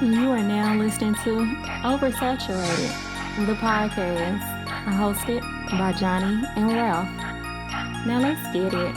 You are now listening to Oversaturated, the podcast, hosted by Johnnie and Ralph. Now let's get it.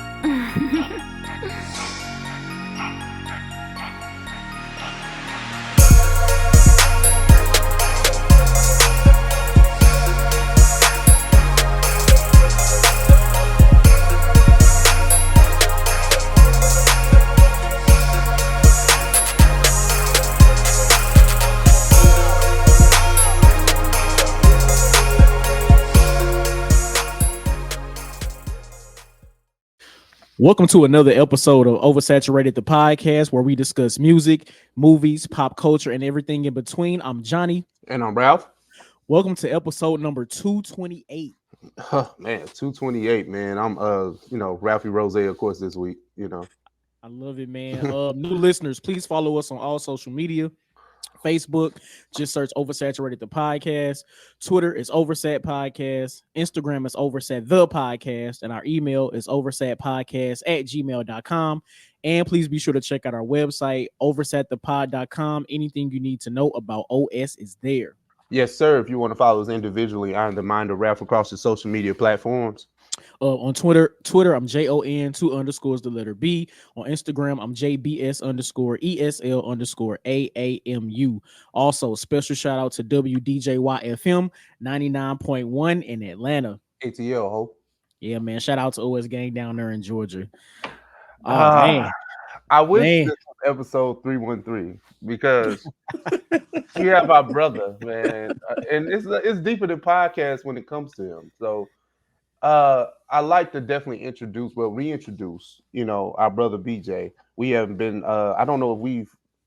Welcome to another episode of Oversaturated, the podcast, where we discuss music, movies, pop culture, and everything in between. I'm Johnny. And I'm Ralph. Welcome to episode number 228. Man, 228, man. I'm Ralphie Rose, of course, this week, I love it, man. New listeners, please follow us on all social media. Facebook, just search Oversaturated the podcast. Twitter is Oversat Podcast. Instagram is Oversat the podcast. And our email is oversatpodcast@gmail.com. And please be sure to check out our website, oversatthepod.com. Anything you need to know about OS is there. Yes, sir. If you want to follow us individually, I'm the Mind of Ralph across the social media platforms. On Twitter, I'm JON 2_ the letter B. On Instagram, I'm JBS_ESL_AAMU. Also, special shout out to WDJY-FM 99.1 in Atlanta. ATL, ho. Yeah, man. Shout out to OS Gang down there in Georgia. Man. I wish this was episode 313 because we have our brother, man. And it's deeper than podcast when it comes to him. So I like to definitely reintroduce, our brother BJ. We haven't been I don't know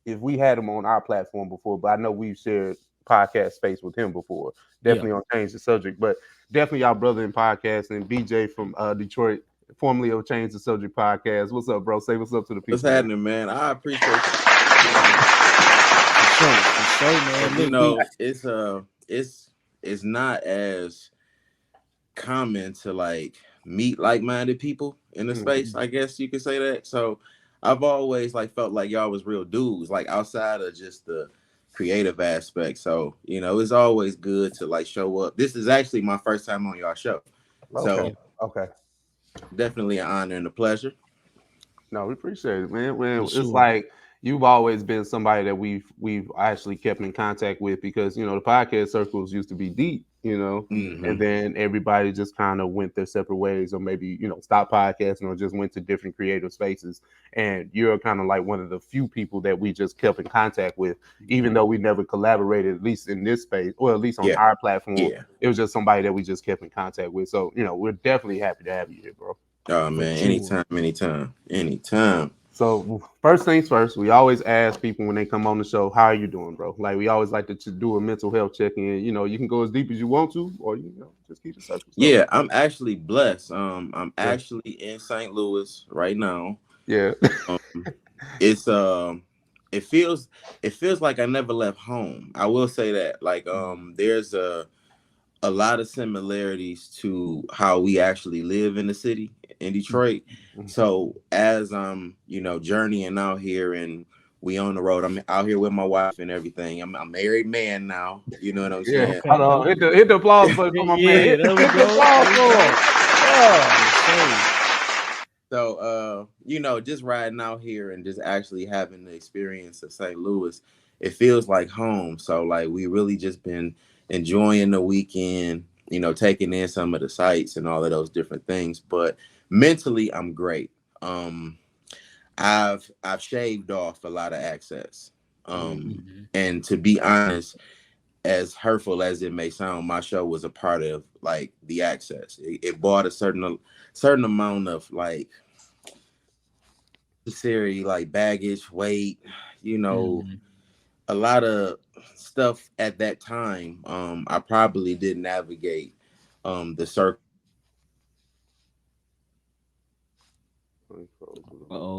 if we had him on our platform before, but I know we've shared podcast space with him before. Definitely on Change the Subject, but definitely our brother in podcasting, BJ from Detroit, formerly of Change the Subject podcast. What's up, bro? Say what's up to the people. What's happening, man? I appreciate it. It's not as common to like meet like-minded people in the space, I guess you could say that. So I've always felt like y'all was real dudes, like outside of just the creative aspect. So it's always good to show up. This is actually my first time on y'all show. Okay. Definitely an honor and a pleasure. No, we appreciate it, man. It's like you've always been somebody that we've actually kept in contact with because the podcast circles used to be deep, and then everybody just kind of went their separate ways, or maybe stopped podcasting or just went to different creative spaces. And you're kind of like one of the few people that we just kept in contact with, even though we never collaborated, at least in this space, or at least on our platform. Yeah. It was just somebody that we just kept in contact with. So we're definitely happy to have you here, bro. Oh man, anytime. So first things first, we always ask people when they come on the show, how are you doing, bro? Like we always like to do a mental health check-in. You can go as deep as you want to, or just keep it simple. Yeah, I'm actually blessed. I'm actually in St. Louis right now. Yeah. It feels like I never left home. I will say that. There's a lot of similarities to how we actually live in the city in Detroit. So as I'm, journeying out here and we on the road, I'm out here with my wife and everything. I'm a married man now. You know what I'm saying? Hold on. Hit the applause for my man. Hit the applause for So, just riding out here and just actually having the experience of St. Louis, it feels like home. So we really just been enjoying the weekend, taking in some of the sights and all of those different things. But mentally, I'm great. I've shaved off a lot of access. And to be honest, as hurtful as it may sound, my show was a part of the access. It brought a certain amount of necessary baggage, weight, a lot of stuff at that time. I probably didn't navigate the circle. Work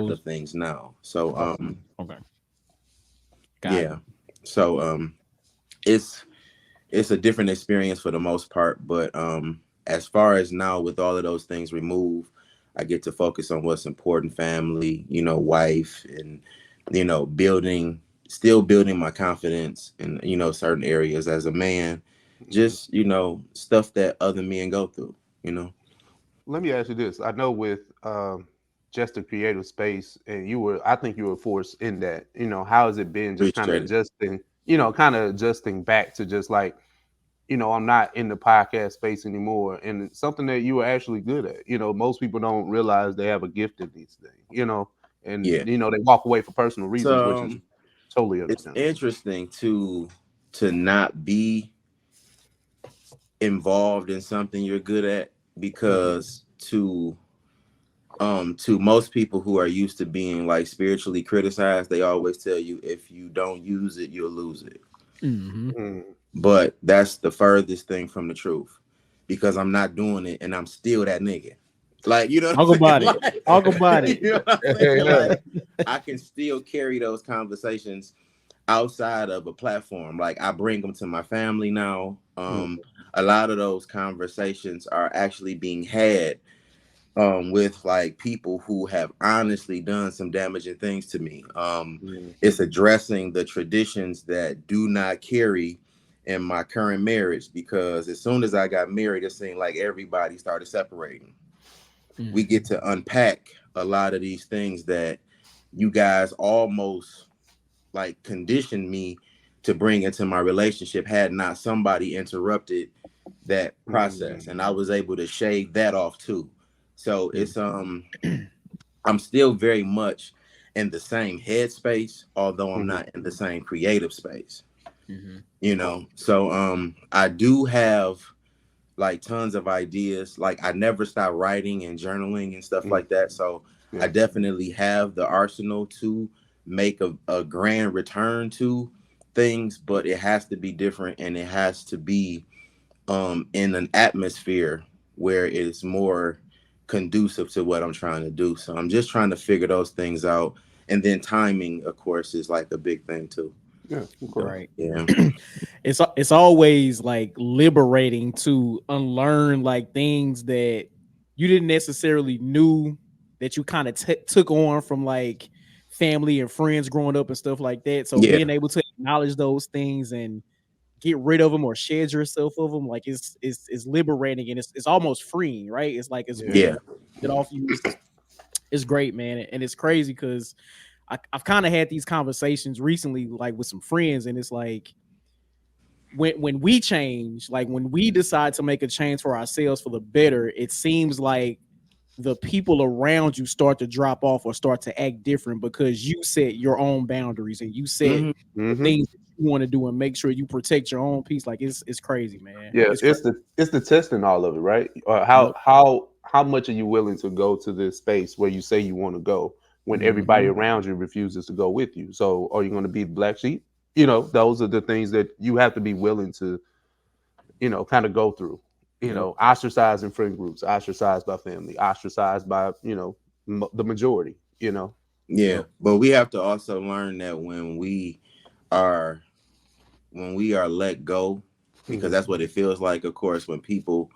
the things now. So okay. So it's a different experience for the most part, but as far as now, with all of those things removed, I get to focus on what's important: family, wife, and building still building my confidence in, you know, certain areas as a man, just, you know, stuff that other men go through, you know. Let me ask you this. I know with just the creative space, and I think you were forced in that. You know, how has it been just kind of Appreciate it. adjusting, kind of adjusting back to just like, I'm not in the podcast space anymore. And it's something that you were actually good at. Most people don't realize they have a gift in these things, and, Yeah. they walk away for personal reasons, which So is totally it's understandable. interesting to not be involved in something you're good at, because to most people who are used to being like spiritually criticized, they always tell you if you don't use it, you'll lose it. But that's the furthest thing from the truth, because I'm not doing it and I'm still that nigga. Like, you know what I'm saying? Like, Talk about it. you know what I'm saying? Like, I can still carry those conversations outside of a platform. Like, I bring them to my family now. A lot of those conversations are actually being had with like people who have honestly done some damaging things to me. It's addressing the traditions that do not carry in my current marriage, because as soon as I got married, it seemed like everybody started separating. We get to unpack a lot of these things that you guys almost like conditioned me to bring into my relationship, had not somebody interrupted that process. And I was able to shave that off too. So it's I'm still very much in the same headspace, although I'm not in the same creative space. You know, so I do have like tons of ideas. Like, I never stop writing and journaling and stuff like that. So I definitely have the arsenal to make a grand return to things, but it has to be different, and it has to be in an atmosphere where it's more conducive to what I'm trying to do. So I'm just trying to figure those things out. And then timing, of course, is like a big thing too. Yeah, Right. Yeah. It's always like liberating to unlearn like things that you didn't necessarily knew that you kind of took on from like family and friends growing up and stuff like that. So being able to acknowledge those things and get rid of them or shed yourself of them, like it's liberating, and it's almost freeing, right? It's like it's Yeah. it off you. It's great, man, and it's crazy because I've kind of had these conversations recently, like with some friends, and it's like when we change, like when we decide to make a change for ourselves for the better, it seems like the people around you start to drop off or start to act different because you set your own boundaries and you set the things that you want to do and make sure you protect your own peace. Like it's crazy, man. Yeah, it's the testing all of it, right? How much are you willing to go to this space where you say you want to go when everybody around you refuses to go with you? So are you going to be the black sheep? Those are the things that you have to be willing to, kind of go through. Ostracized in friend groups, ostracized by family, ostracized by the majority. Yeah, but we have to also learn that when we are let go, because that's what it feels like, of course, when people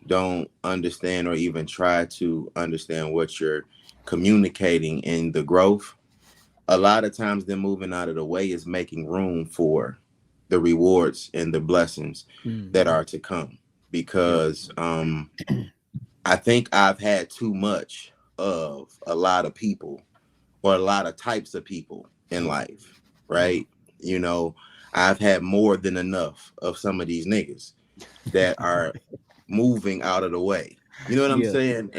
don't understand or even try to understand what you're communicating in the growth. A lot of times them moving out of the way is making room for the rewards and the blessings that are to come, because I think I've had too much of a lot of people or a lot of types of people in life, right? You know, I've had more than enough of some of these niggas that are moving out of the way. You know what I'm saying?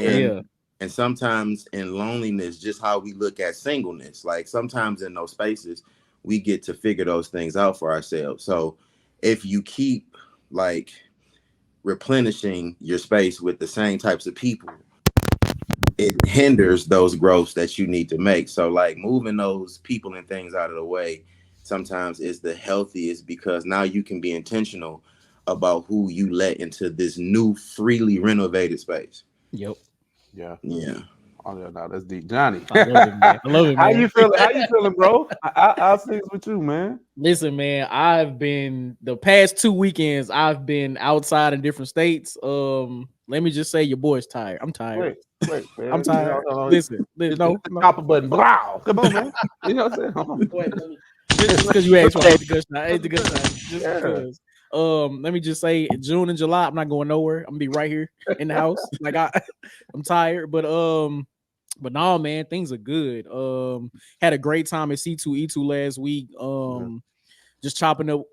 And sometimes in loneliness, just how we look at singleness, like sometimes in those spaces, we get to figure those things out for ourselves. So if you keep like replenishing your space with the same types of people, it hinders those growths that you need to make. So like moving those people and things out of the way sometimes is the healthiest, because now you can be intentional about who you let into this new freely renovated space. Yeah. Oh, no, that's deep, Johnny. I love it, man. How you feeling, bro? I'll things with you, man. Listen, man, I've been the past 2 weekends. I've been outside in different states. Let me just say, your boy's tired. I'm tired. Wait, man. I'm tired. No. Listen, no. Copper button. Wow. Come on, man. You know what I'm saying? Wait, just because you asked for it, the good shot. Ain't the good shot. Just Yeah. because. Let me just say, June and July, I'm not going nowhere. I'm gonna be right here in the house. Like I'm tired, but no, man, things are good. Had a great time at C2E2 last week. Just chopping up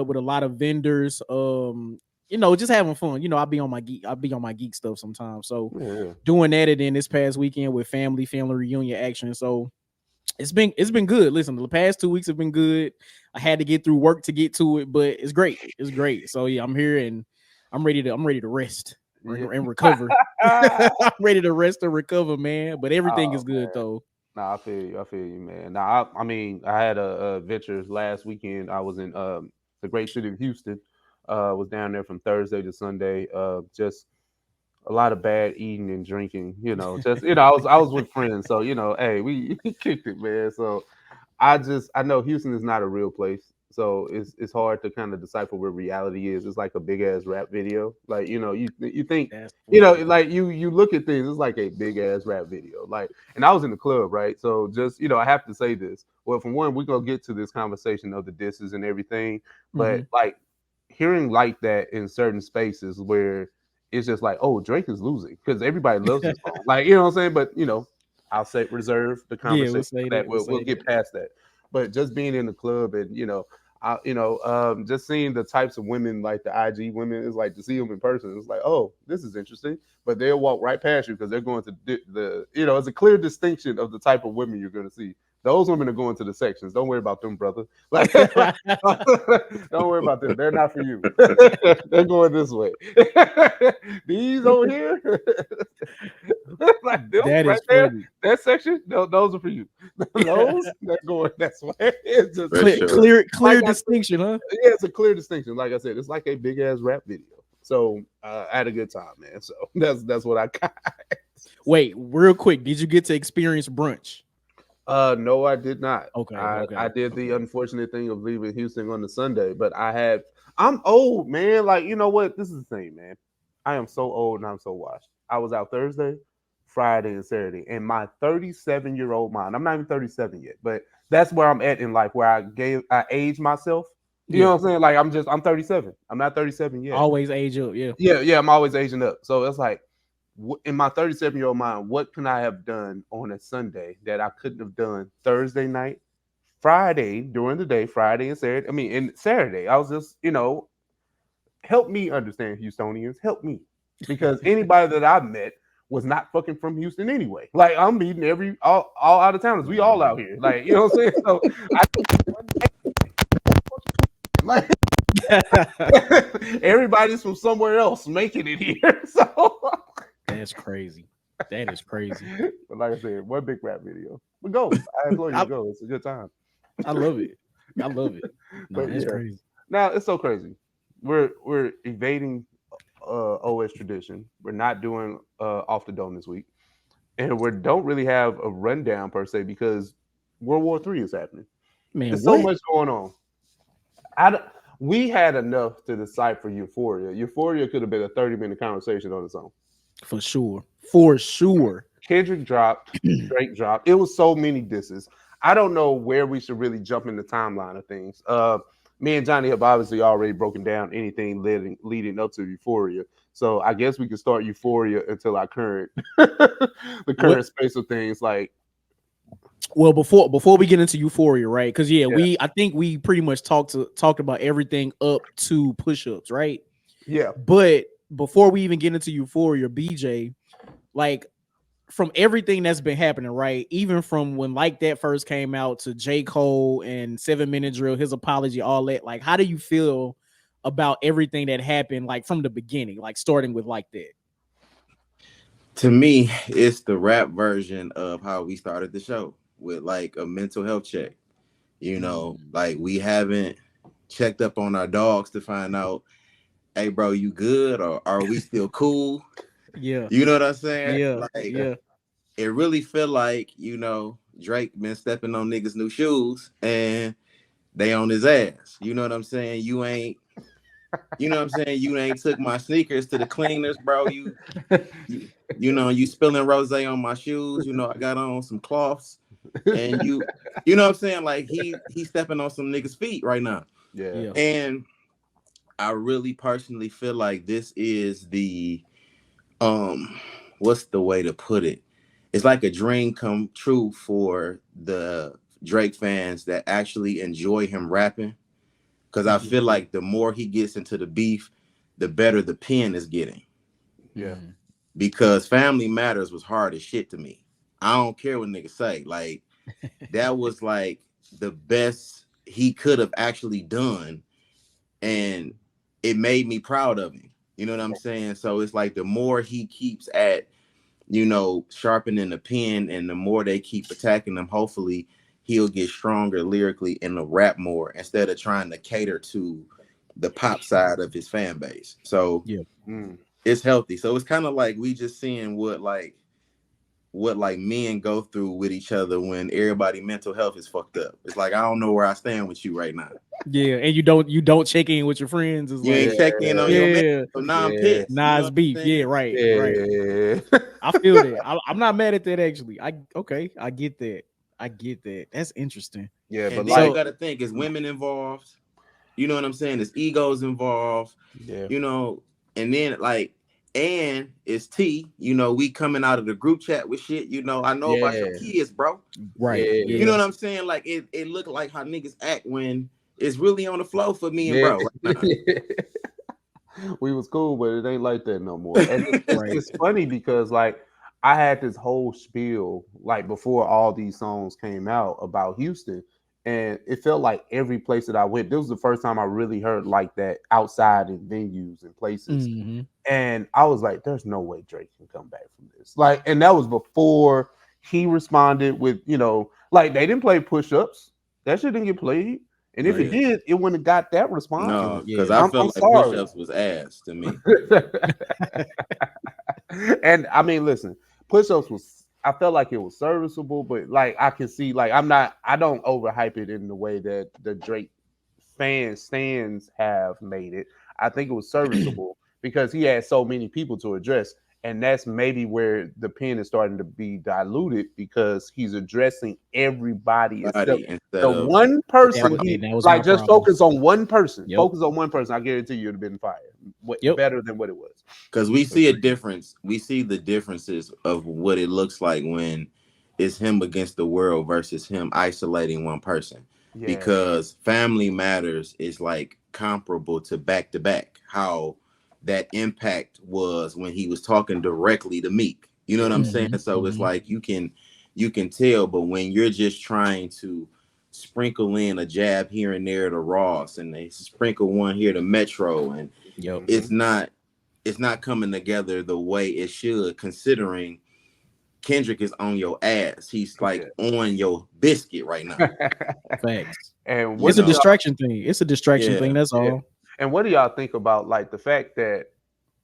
with a lot of vendors. Just having fun. I'll be on my geek stuff sometimes. So doing that, and then this past weekend with family reunion action. So it's been good. Listen, the past 2 weeks have been good. I had to get through work to get to it, but it's great. It's great. So yeah, I'm here and I'm ready to rest and recover. I'm ready to rest and recover, man. But everything is good though. Nah, I feel you, man. Nah, I mean, I had a adventure last weekend. I was in the great city of Houston. Was down there from Thursday to Sunday. Just a lot of bad eating and drinking. I was with friends, so hey, we kicked it, man. So I know Houston is not a real place, so it's hard to kind of decipher where reality is. It's like a big ass rap video. Like you think like you look at things. It's like a big ass rap video. Like, and I was in the club, right? So just I have to say this. Well, for one, we're gonna get to this conversation of the disses and everything, but like hearing like that in certain spaces where it's just like, oh, Drake is losing because everybody loves this song. Like, what I'm saying? But I'll say reserve the conversation we'll get past that. But just being in the club and just seeing the types of women, like the IG women, is like to see them in person. It's like, oh, this is interesting. But they'll walk right past you because they're going to it's a clear distinction of the type of women you're going to see. Those women are going to the sections. Don't worry about them, brother. Like, don't worry about them. They're not for you. They're going this way. These over here, like them that right is there, funny. that section, those are for you. Those they're going that's way. It's just clear distinction, huh? Yeah, it's a clear distinction. Like I said, it's like a big ass rap video. So I had a good time, man. So that's what I got. Wait, real quick, did you get to experience brunch? No, I did not. Okay. I did the unfortunate thing of leaving Houston on the Sunday, but I'm old, man. Like, you know what? This is the thing, man. I am so old and I'm so washed. I was out Thursday, Friday, and Saturday, and my 37-year-old mind. I'm not even 37 yet, but that's where I'm at in life, where I aged myself. You know what I'm saying? Like I'm 37. I'm not 37 yet. Always age up, yeah. Yeah. I'm always aging up. So it's like, in my 37-year-old mind, what can I have done on a Sunday that I couldn't have done Thursday night, Friday during the day, Friday and Saturday? I mean, and Saturday, I was just, help me understand Houstonians, help me, because anybody that I met was not fucking from Houston anyway. Like, I'm meeting all out of towners. We all out here, like, you know what I'm saying? So like, everybody's from somewhere else making it here. So that's crazy. That is crazy. But like I said, one big rap video. But go. I implore you to go. It's a good time. I love it. No, it's crazy. Now it's so crazy. We're evading OS tradition. We're not doing off the dome this week, and we don't really have a rundown per se because World War III is happening. Man, there's so much going on. We had enough to decipher Euphoria. Euphoria could have been a 30-minute conversation on its own. For sure. Kendrick dropped, Drake dropped. It was so many disses. I don't know where we should really jump in the timeline of things. Me and Johnny have obviously already broken down anything leading up to Euphoria. So I guess we can start Euphoria until our current space of things. Like, well, before we get into Euphoria, right? Because I think we pretty much talked about everything up to push-ups, right? Yeah. But before we even get into Euphoria, BJ, like, from everything that's been happening, right? Even from when Like That first came out to J. Cole and 7 Minute Drill, his apology, all that. Like, how do you feel about everything that happened, like, from the beginning, like starting with Like That? To me, it's the rap version of how we started the show, with like a mental health check. Like, we haven't checked up on our dogs to find out, hey, bro, you good, or are we still cool? Yeah. You know what I'm saying? Yeah. It really feel like, Drake been stepping on niggas' new shoes and they on his ass. You know what I'm saying? You ain't took my sneakers to the cleaners, bro. You spilling rosé on my shoes. I got on some cloths. And you know what I'm saying? Like he's stepping on some niggas' feet right now. Yeah. And I really personally feel like this is the what's the way to put it? It's like a dream come true for the Drake fans that actually enjoy him rapping. Because I feel like the more he gets into the beef, the better the pen is getting. Yeah. Because Family Matters was hard as shit to me. I don't care what niggas say. Like, that was like the best he could have actually done. And it made me proud of him. You know what I'm saying? So it's like the more he keeps at, sharpening the pen, and the more they keep attacking him, hopefully he'll get stronger lyrically and the rap more instead of trying to cater to the pop side of his fan base. So it's healthy. So it's kind of like we just seeing what men go through with each other when everybody mental health is fucked up. It's like, I don't know where I stand with you right now. Yeah, and you don't check in with your friends. It's You ain't check in on your man. So now I'm pissed. Nah, it's beef. Yeah, right. I feel that. I'm not mad at that actually. I get that. That's interesting. Yeah, and but then you got to think, is women involved? You know what I'm saying? Is egos involved? Yeah. And then and it's T. We coming out of the group chat with shit. I know about your kids, bro. Right. Yeah. You know what I'm saying? Like it looked like how niggas act when it's really on the flow for me and bro. Right now. We was cool, but it ain't like that no more. And it's funny because like I had this whole spiel like before all these songs came out about Houston, and it felt like every place that I went, this was the first time I really heard like that outside in venues and places. And I was like, there's no way Drake can come back from this. Like, and that was before he responded with, like they didn't play push-ups. That shit didn't get played. And if it did, it wouldn't have got that response. No, because I felt like push-ups was ass to me. And I mean, listen, push-ups I felt like it was serviceable, but like I can see, like I don't overhype it in the way that the Drake stands have made it. I think it was serviceable because he had so many people to address. And that's maybe where the pen is starting to be diluted because he's addressing everybody except the one person. Just focus on one person. Focus on one person. I guarantee you it'd have been fire. Better than what it was. Because we see a difference. We see the differences of what it looks like when it's him against the world versus him isolating one person. Yeah. Because Family Matters is like comparable to Back to Back. How that impact was when he was talking directly to Meek. You know what I'm saying? So it's like you can tell, but when you're just trying to sprinkle in a jab here and there to Ross, and they sprinkle one here to Metro, and it's not coming together the way it should, considering Kendrick is on your ass. He's like on your biscuit right now. Facts. And it's a distraction thing. It's a distraction thing. That's all. And what do y'all think about like the fact that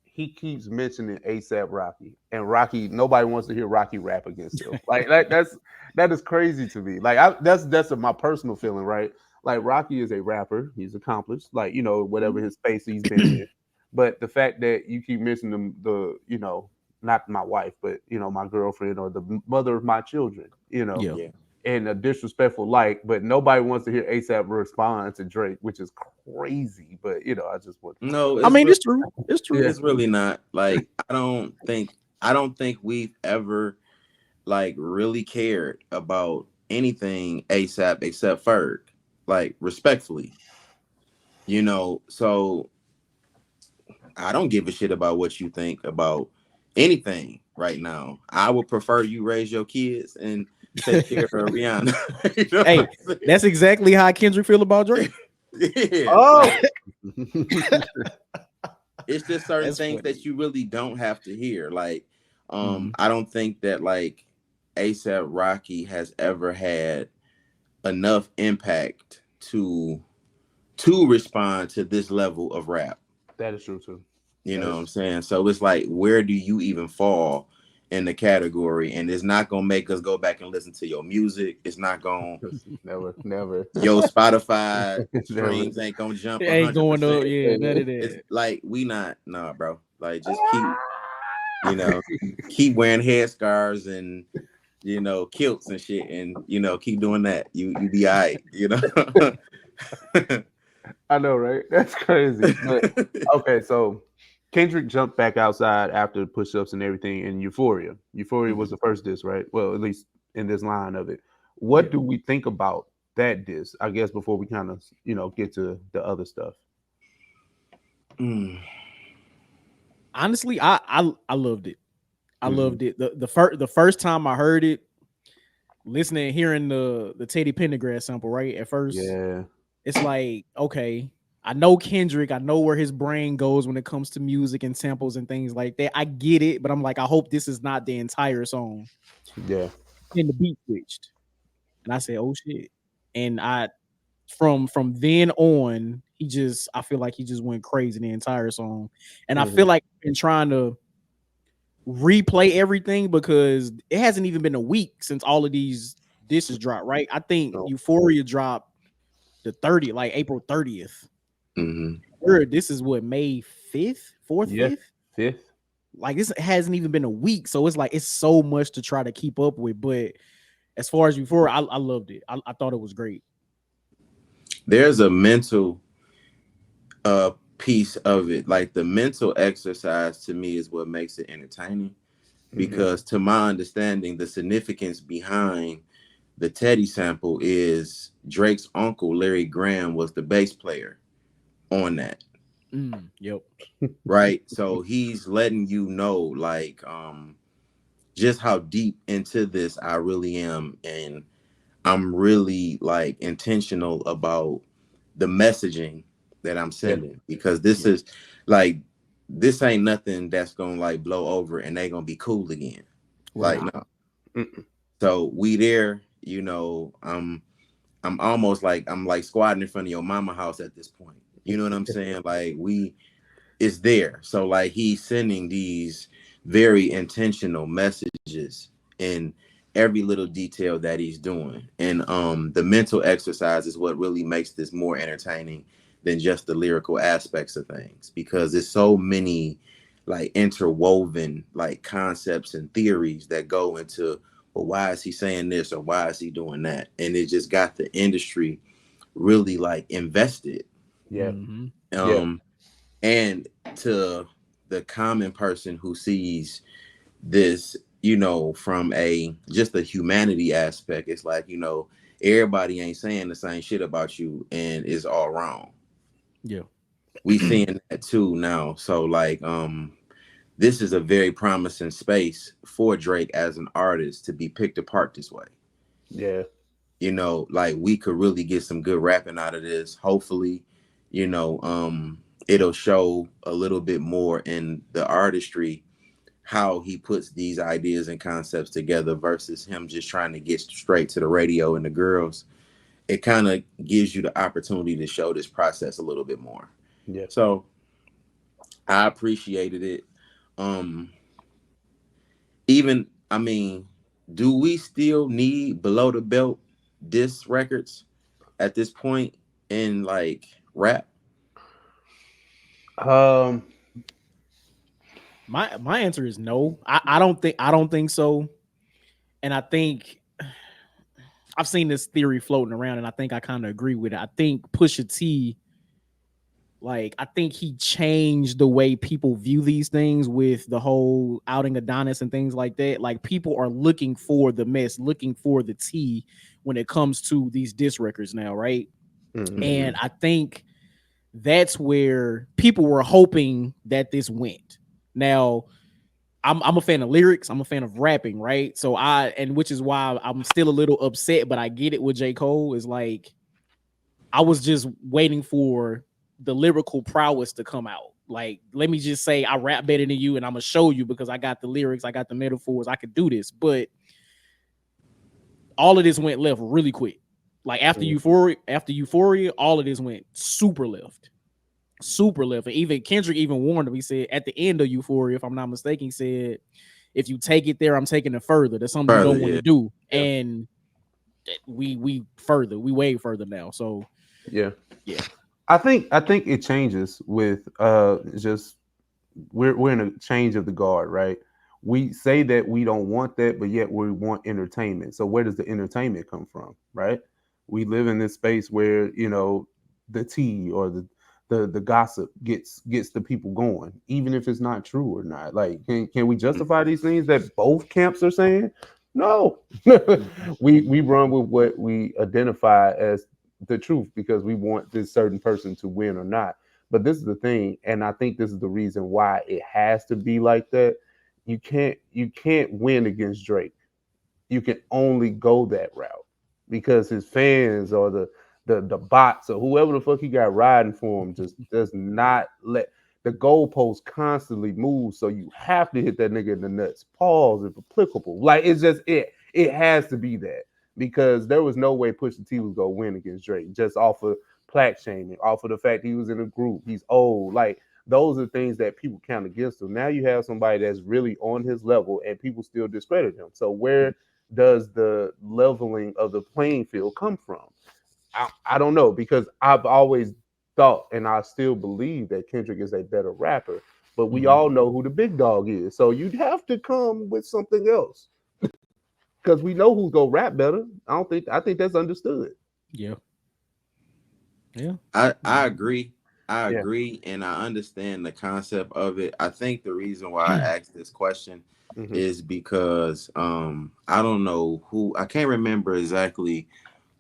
he keeps mentioning ASAP Rocky, and Rocky, nobody wants to hear Rocky rap against him. Like that is crazy to me. Like that's my personal feeling, right? Like Rocky is a rapper, he's accomplished, like whatever his space he's been in. But the fact that you keep mentioning not my wife, but my girlfriend or the mother of my children, in a disrespectful light, but nobody wants to hear ASAP respond to Drake, which is crazy. But I just want it's true. It's true. It's really not. Like I don't think we've ever like really cared about anything ASAP except Ferg. Like respectfully. So I don't give a shit about what you think about anything right now. I would prefer you raise your kids and take care of Rihanna. Hey, that's exactly how Kendrick feel about Drake. It's just certain things that you really don't have to hear. Like, I don't think that like ASAP Rocky has ever had enough impact to respond to this level of rap. That is true too. You know what I'm saying? So it's like, where do you even fall in the category? And it's not gonna make us go back and listen to your music. It's not gonna never. Your Spotify streams ain't gonna jump. It ain't going up. Yeah, none of that. It's like nah, bro. Like just keep wearing headscarves and kilts and shit, and keep doing that. You be all right, I know, right? That's crazy. But okay, so Kendrick jumped back outside after the push-ups and everything in Euphoria. Euphoria was the first diss, right? Well, at least in this line of it. What do we think about that diss? I guess before we kind of get to the other stuff. Honestly, I loved it. I loved it. The first time I heard it, listening, hearing the Teddy Pendergrass sample, right? At first, it's like, okay, I know Kendrick, I know where his brain goes when it comes to music and samples and things like that. I get it, but I'm like, I hope this is not the entire song. Yeah. Then the beat switched, and I said, oh shit. And from then on, I feel like he just went crazy the entire song. And I feel like I've been trying to replay everything because it hasn't even been a week since all of these dishes dropped, right? I think Euphoria dropped the 30th, like April 30th. This is what, May 5th, 4th, 5th? Like, this hasn't even been a week, so it's like it's so much to try to keep up with. But as far as Euphoria, I loved it. I thought it was great. There's a mental piece of it. Like, the mental exercise to me is what makes it entertaining, because to my understanding, the significance behind the Teddy sample is Drake's uncle, Larry Graham, was the bass player on that. Yep. Right. So he's letting you know, like, just how deep into this I really am. And I'm really, like, intentional about the messaging that I'm sending, because this is like, this ain't nothing that's gonna like blow over and they gonna be cool again. Like, no. So we there, I'm almost like I'm like squatting in front of your mama house at this point. You know what I'm saying? Like, it's there. So like, he's sending these very intentional messages in every little detail that he's doing. And the mental exercise is what really makes this more entertaining than just the lyrical aspects of things, because there's so many like interwoven like concepts and theories that go into, well, why is he saying this or why is he doing that? And it just got the industry really like invested. And to the common person who sees this, from just a humanity aspect, it's like, everybody ain't saying the same shit about you and it's all wrong. Yeah. We seeing that too now. So like, this is a very promising space for Drake as an artist to be picked apart this way. Yeah. Like, we could really get some good rapping out of this. Hopefully, it'll show a little bit more in the artistry, how he puts these ideas and concepts together versus him just trying to get straight to the radio and the girls. It kind of gives you the opportunity to show this process a little bit more. Yeah. So I appreciated it. Do we still need below the belt diss records at this point in like rap? My answer is no. I don't think so. And I think I've seen this theory floating around, and I think I kind of agree with it. I think Pusha T, like, I think he changed the way people view these things with the whole outing Adonis and things like that. Like, people are looking for the mess, looking for the tea when it comes to these diss records now, right? And I think that's where people were hoping that this went. Now, I'm a fan of lyrics. I'm a fan of rapping, right? So which is why I'm still a little upset, but I get it with J. Cole. Is like, I was just waiting for the lyrical prowess to come out. Like, let me just say I rap better than you, and I'm gonna show you because I got the lyrics, I got the metaphors, I could do this. But all of this went left really quick. Like, after Euphoria, all of this went super left. And even Kendrick even warned him. He said at the end of Euphoria, if I'm not mistaken, he said, if you take it there, I'm taking it further. That's something you don't want to do. Yeah. And we way further now. So yeah. I think it changes with just we're in a change of the guard, right? we say that we don't want that, but yet we want entertainment. So where does the entertainment come from, right? We live in this space where, you know, the tea or the gossip gets the people going, even if it's not true or not. Like, can we justify these things that both camps are saying? No. we run with what we identify as the truth because we want this certain person to win or not. But this is the thing, and I think this is the reason why it has to be like that. You can't win against Drake. You can only go that route because his fans or the bots or whoever the fuck he got riding for him just does not let the goalposts constantly move. So you have to hit that nigga in the nuts. Pause if applicable. Like it's just it has to be that because there was no way Pusha T was gonna win against Drake just off of plaque shaming, off of the fact he was in a group, he's old. Like those are things that people count against him. Now you have somebody that's really on his level and people still discredit him. So where does the leveling of the playing field come from? I don't know because I've always thought and I still believe that Kendrick is a better rapper, but we all know who the big dog is. So you'd have to come with something else because we know who's gonna rap better. I think that's understood. Yeah. Yeah. I agree. I Yeah. agree, and I understand the concept of it. I think the reason why I asked this question Mhm. is because I don't know who, I can't remember exactly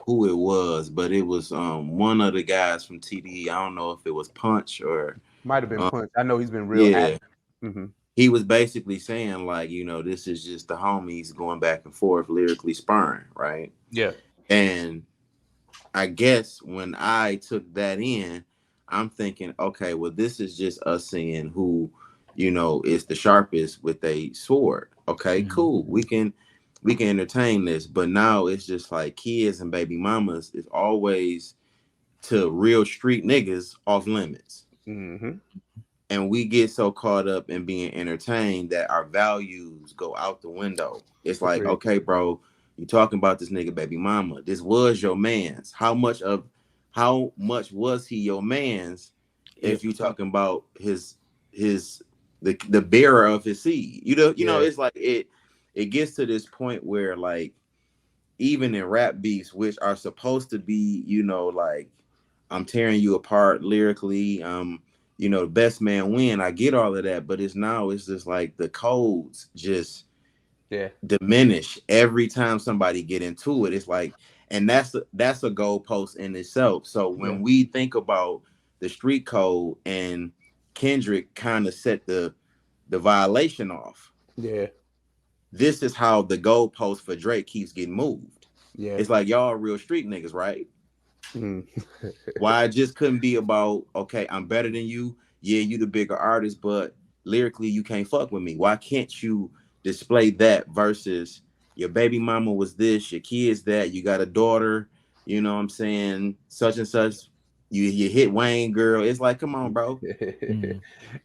who it was, but it was one of the guys from TDE. I don't know if it was Punch or Might have been Punch. I know he's been real yeah. active. Mm-hmm. He was basically saying like, you know, this is just the homies going back and forth lyrically sparring, right? Yeah. And I guess when I took that in, I'm thinking, okay, well, this is just us seeing who, you know, is the sharpest with a sword. Okay, cool. We can entertain this, but now it's just like kids and baby mamas is always to real street niggas off limits. Mm-hmm. And we get so caught up in being entertained that our values go out the window. It's like, Agreed. okay, bro, you talking about this nigga baby mama. This was your man's. How much was he your man's if you talking about the bearer of his seed? You know, it's like it gets to this point where like even in rap beefs, which are supposed to be, you know, like I'm tearing you apart lyrically, you know, best man win. I get all of that, but it's just like the codes just diminish every time somebody get into it. It's like, and that's a goalpost in itself. So when we think about the street code and Kendrick kind of set the violation off. Yeah. This is how the goalpost for Drake keeps getting moved. Yeah. It's like y'all real street niggas, right? Mm. Why it just couldn't be about, okay, I'm better than you. Yeah, you the bigger artist, but lyrically you can't fuck with me. Why can't you display that versus your baby mama was this, your kids that, you got a daughter, you know what I'm saying, such and such. You hit Wayne, girl. It's like, come on, bro.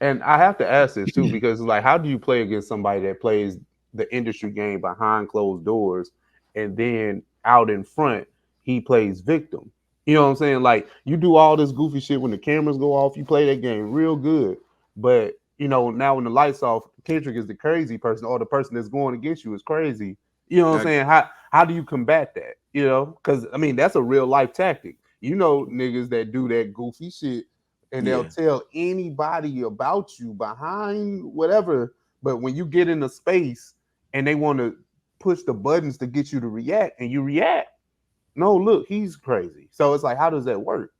And I have to ask this too, because like, how do you play against somebody that plays the industry game behind closed doors and then out in front, he plays victim? You know what I'm saying? Like, you do all this goofy shit when the cameras go off, you play that game real good. But, you know, now when the lights off, Kendrick is the crazy person, or the person that's going against you is crazy. You know what I'm saying? How do you combat that? You know, because I mean, that's a real life tactic. You know, niggas that do that goofy shit and they'll tell anybody about you behind whatever. But when you get in a space and they want to push the buttons to get you to react and you react, no, look, he's crazy. So it's like, how does that work?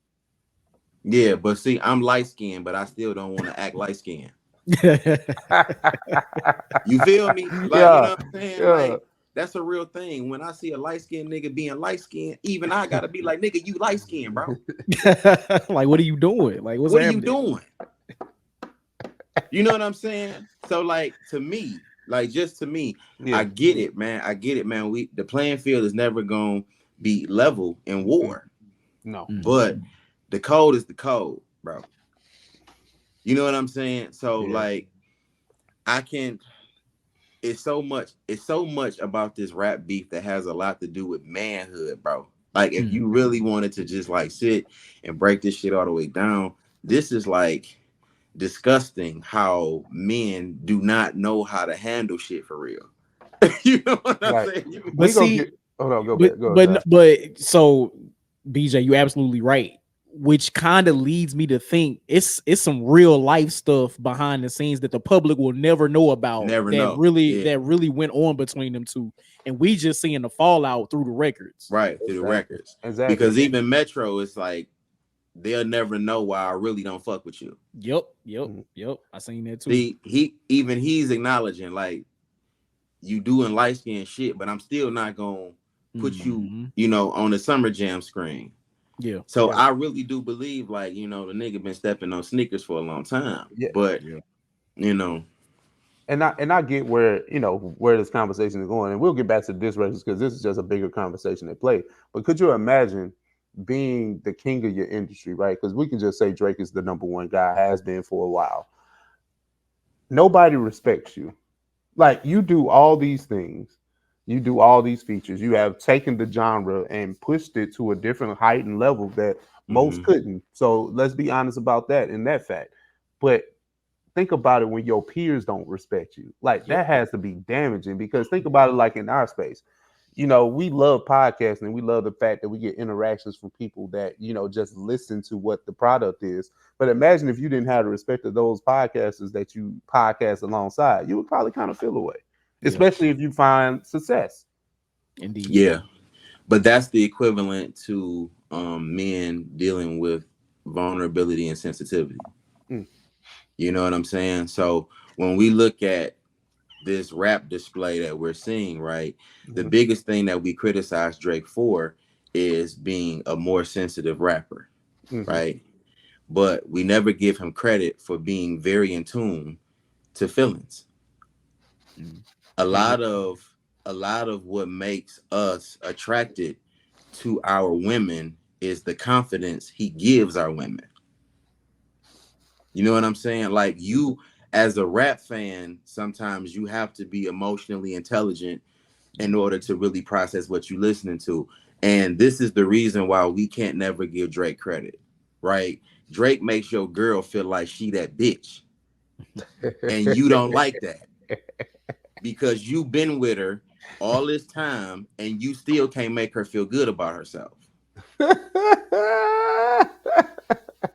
Yeah, but see, I'm light skinned, but I still don't want to act light skinned. You feel me? Like, you know what I'm saying? Like, that's a real thing. When I see a light skinned nigga being light skinned, even I gotta be like, nigga, you light skinned, bro. Like, what are you doing? Like, what are you doing? You know what I'm saying? So, like, to me, like, just to me, I get it, man. I get it, man. The playing field is never gonna be level in war. No. But the code is the code, bro. You know what I'm saying? So, like, it's so much about this rap beef that has a lot to do with manhood, bro. Like, if you really wanted to just like sit and break this shit all the way down, this is like disgusting how men do not know how to handle shit for real. You know what I'm Right. saying? But see, hold on, go but back. Go but ahead. but so BJ, you're absolutely right. Which kind of leads me to think it's some real life stuff behind the scenes that the public will never know about Never that know. really Yeah. that really went on between them two, and we just seeing the fallout through the records. Right, through the Exactly. records. Exactly. Because even Metro is like, they'll never know why I really don't fuck with you. Yep. Mhm. I seen that too. See, he's acknowledging like, you doing light skin shit, but I'm still not gonna put Mhm. you, on the Summer Jam screen. Yeah. So Yeah. I really do believe, like, the nigga been stepping on sneakers for a long time. Yeah. But Yeah. And I get where where this conversation is going, and we'll get back to this records because this is just a bigger conversation at play. But could you imagine being the king of your industry, right? Because we can just say Drake is the number one guy, has been for a while. Nobody respects you. Like, you do all these things, you do all these features. You have taken the genre and pushed it to a different height and level that most Mhm. couldn't. So let's be honest about that and that fact. But think about it when your peers don't respect you. Like, Yep. that has to be damaging because think about it like in our space. We love podcasting and we love the fact that we get interactions from people that, just listen to what the product is. But imagine if you didn't have the respect of those podcasters that you podcast alongside, you would probably kind of feel away, Yeah. especially if you find success. Indeed. Yeah. But that's the equivalent to men dealing with vulnerability and sensitivity. Mm. You know what I'm saying? So when we look at this rap display that we're seeing, right, the Mhm. biggest thing that we criticize Drake for is being a more sensitive rapper, Mhm. right? But we never give him credit for being very in tune to feelings. Mhm. A Mhm. lot of what makes us attracted to our women is the confidence he gives our women. You know what I'm saying? Like, you as a rap fan, sometimes you have to be emotionally intelligent in order to really process what you're listening to. And this is the reason why we can't never give Drake credit, right? Drake makes your girl feel like she that bitch. And you don't like that because you've been with her all this time and you still can't make her feel good about herself.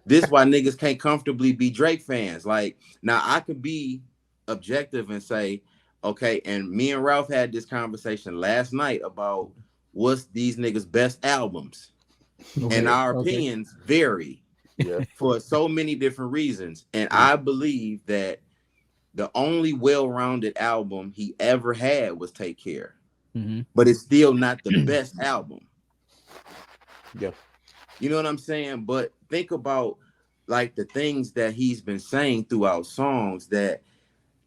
This is why niggas can't comfortably be Drake fans. Like, now I could be objective and say, okay, and me and Ralph had this conversation last night about what's these niggas' best albums. And Okay. our Okay. opinions vary Yeah. for so many different reasons. And Mm. I believe that the only well-rounded album he ever had was Take Care. Mm-hmm. But it's still not the best album. Yeah. You know what I'm saying? But think about like the things that he's been saying throughout songs that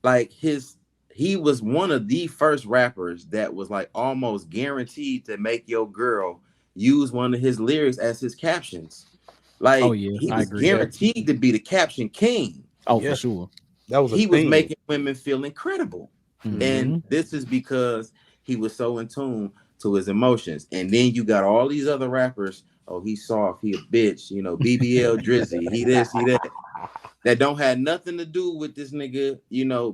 like he was one of the first rappers that was like almost guaranteed to make your girl use one of his lyrics as his captions. Oh Like, yeah, he I was agree. guaranteed to be the caption king. Oh, for Yeah. sure. That was a He was thing. making women feel incredible. Mm-hmm. And this is because he was so in tune to his emotions. And then you got all these other rappers. Oh, he's soft. He a bitch. BBL Drizzy. He this, he that. That don't have nothing to do with this nigga,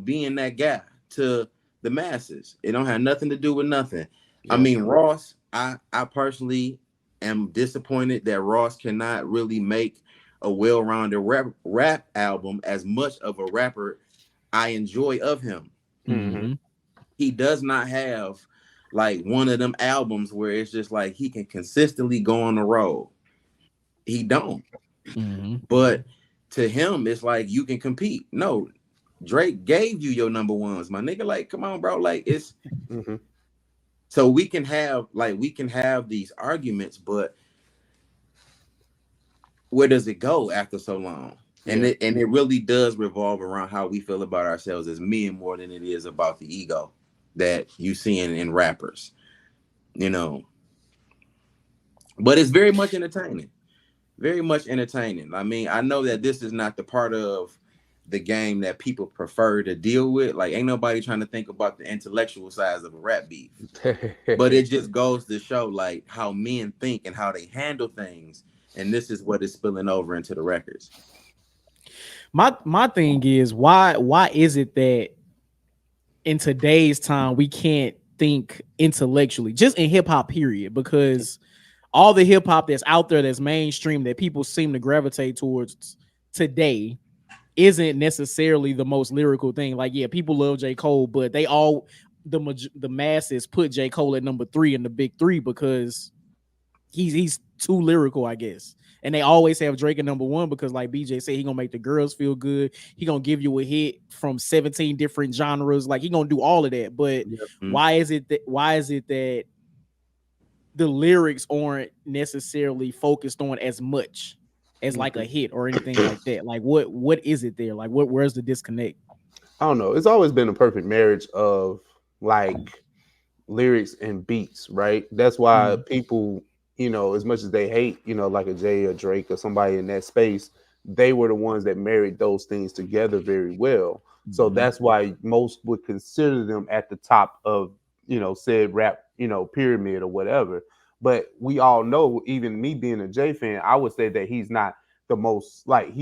being that guy to the masses. It don't have nothing to do with nothing. I Yeah. mean, Ross, I personally am disappointed that Ross cannot really make a well-rounded rap album as much of a rapper I enjoy of him. Mm-hmm. Mm-hmm. He does not have like one of them albums where it's just like he can consistently go on the road. He don't. Mm-hmm. But to him, it's like you can compete. No, Drake gave you your number ones, my nigga. Like, come on, bro. Like, it's Mm-hmm. so we can have these arguments, but where does it go after so long? And Yeah. it really does revolve around how we feel about ourselves as men more than it is about the ego that you see in rappers, you know. But it's very much entertaining. Very much entertaining. I mean, I know that this is not the part of the game that people prefer to deal with. Like, ain't nobody trying to think about the intellectual sides of a rap beef. But it just goes to show like how men think and how they handle things. And this is what is spilling over into the records. My thing is why is it that in today's time we can't think intellectually, just in hip hop period, because all the hip hop that's out there that's mainstream that people seem to gravitate towards today isn't necessarily the most lyrical thing. Like, yeah, people love J. Cole, but they all the masses put J. Cole at number 3 in the big 3 because he's too lyrical, I guess. And they always have Drake at number 1 because, like BJ said, he gonna make the girls feel good. He gonna give you a hit from 17 different genres. Like, he gonna do all of that. But why is it that the lyrics aren't necessarily focused on as much as like a hit or anything like that? Like, what is it there? Like, where's the disconnect? I don't know. It's always been a perfect marriage of like lyrics and beats, right? That's why people, as much as they hate, like a Jay or Drake or somebody in that space, they were the ones that married those things together very well. So that's why most would consider them at the top of, said rap, pyramid or whatever. But we all know, even me being a Jay fan, I would say that he's not the most, like,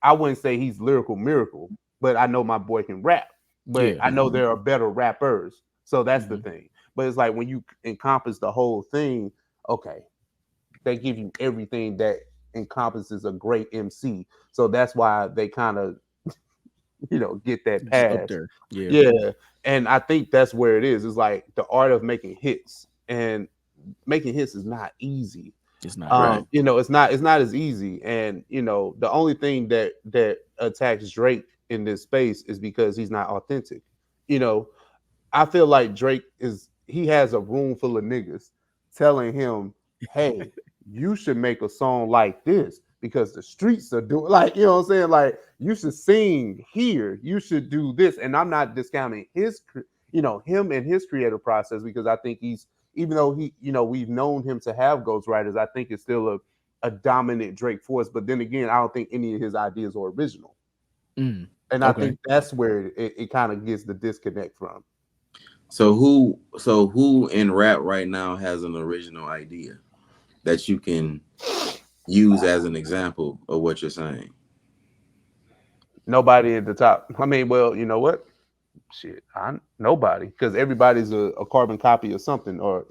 I wouldn't say he's lyrical miracle, but I know my boy can rap. But I know there are better rappers. So that's the thing. But it's like when you encompass the whole thing, okay, they give you everything that encompasses a great MC. So that's why they kind of, get that pass. Up there. Yeah. And I think that's where it is. It's like the art of making hits. And making hits is not easy. It's not. It's not as easy. And the only thing that attacks Drake in this space is because he's not authentic. I feel like Drake he has a room full of niggas telling him, hey, you should make a song like this because the streets are doing, like, you know what I'm saying? Like, you should sing here, you should do this. And I'm not discounting him and his creative process, because I think even though we've known him to have ghostwriters, I think it's still a dominant Drake force. But then again, I don't think any of his ideas are original. And I think that's where it kind of gets the disconnect from. So who in rap right now has an original idea that you can use as an example of what you're saying? Nobody at the top. I mean, well, you know what? Shit, nobody, because everybody's a carbon copy of something, or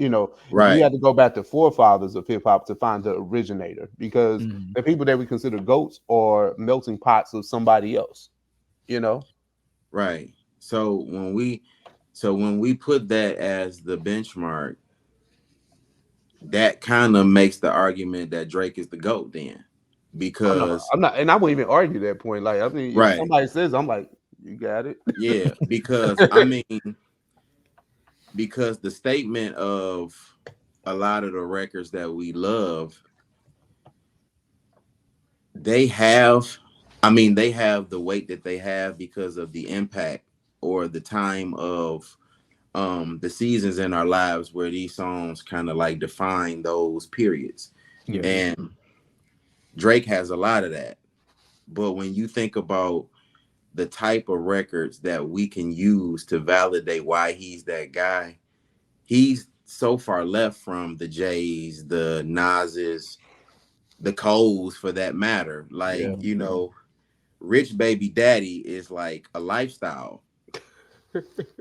right. You have to go back to forefathers of hip hop to find the originator, because the people that we consider goats are melting pots of somebody else. Right. So when we put that as the benchmark, that kind of makes the argument that Drake is the GOAT then, because I'm not, and I won't even argue that point. Like, I mean, if somebody says, I'm like, you got it. Yeah, because I mean, because the statement of a lot of the records that we love, they have the weight that they have because of the impact or the time of the seasons in our lives where these songs kind of like define those periods. And Drake has a lot of that. But when you think about the type of records that we can use to validate why he's that guy, he's so far left from the Jays, the Nas's, the Coles, for that matter. Like, Rich Baby Daddy is like a lifestyle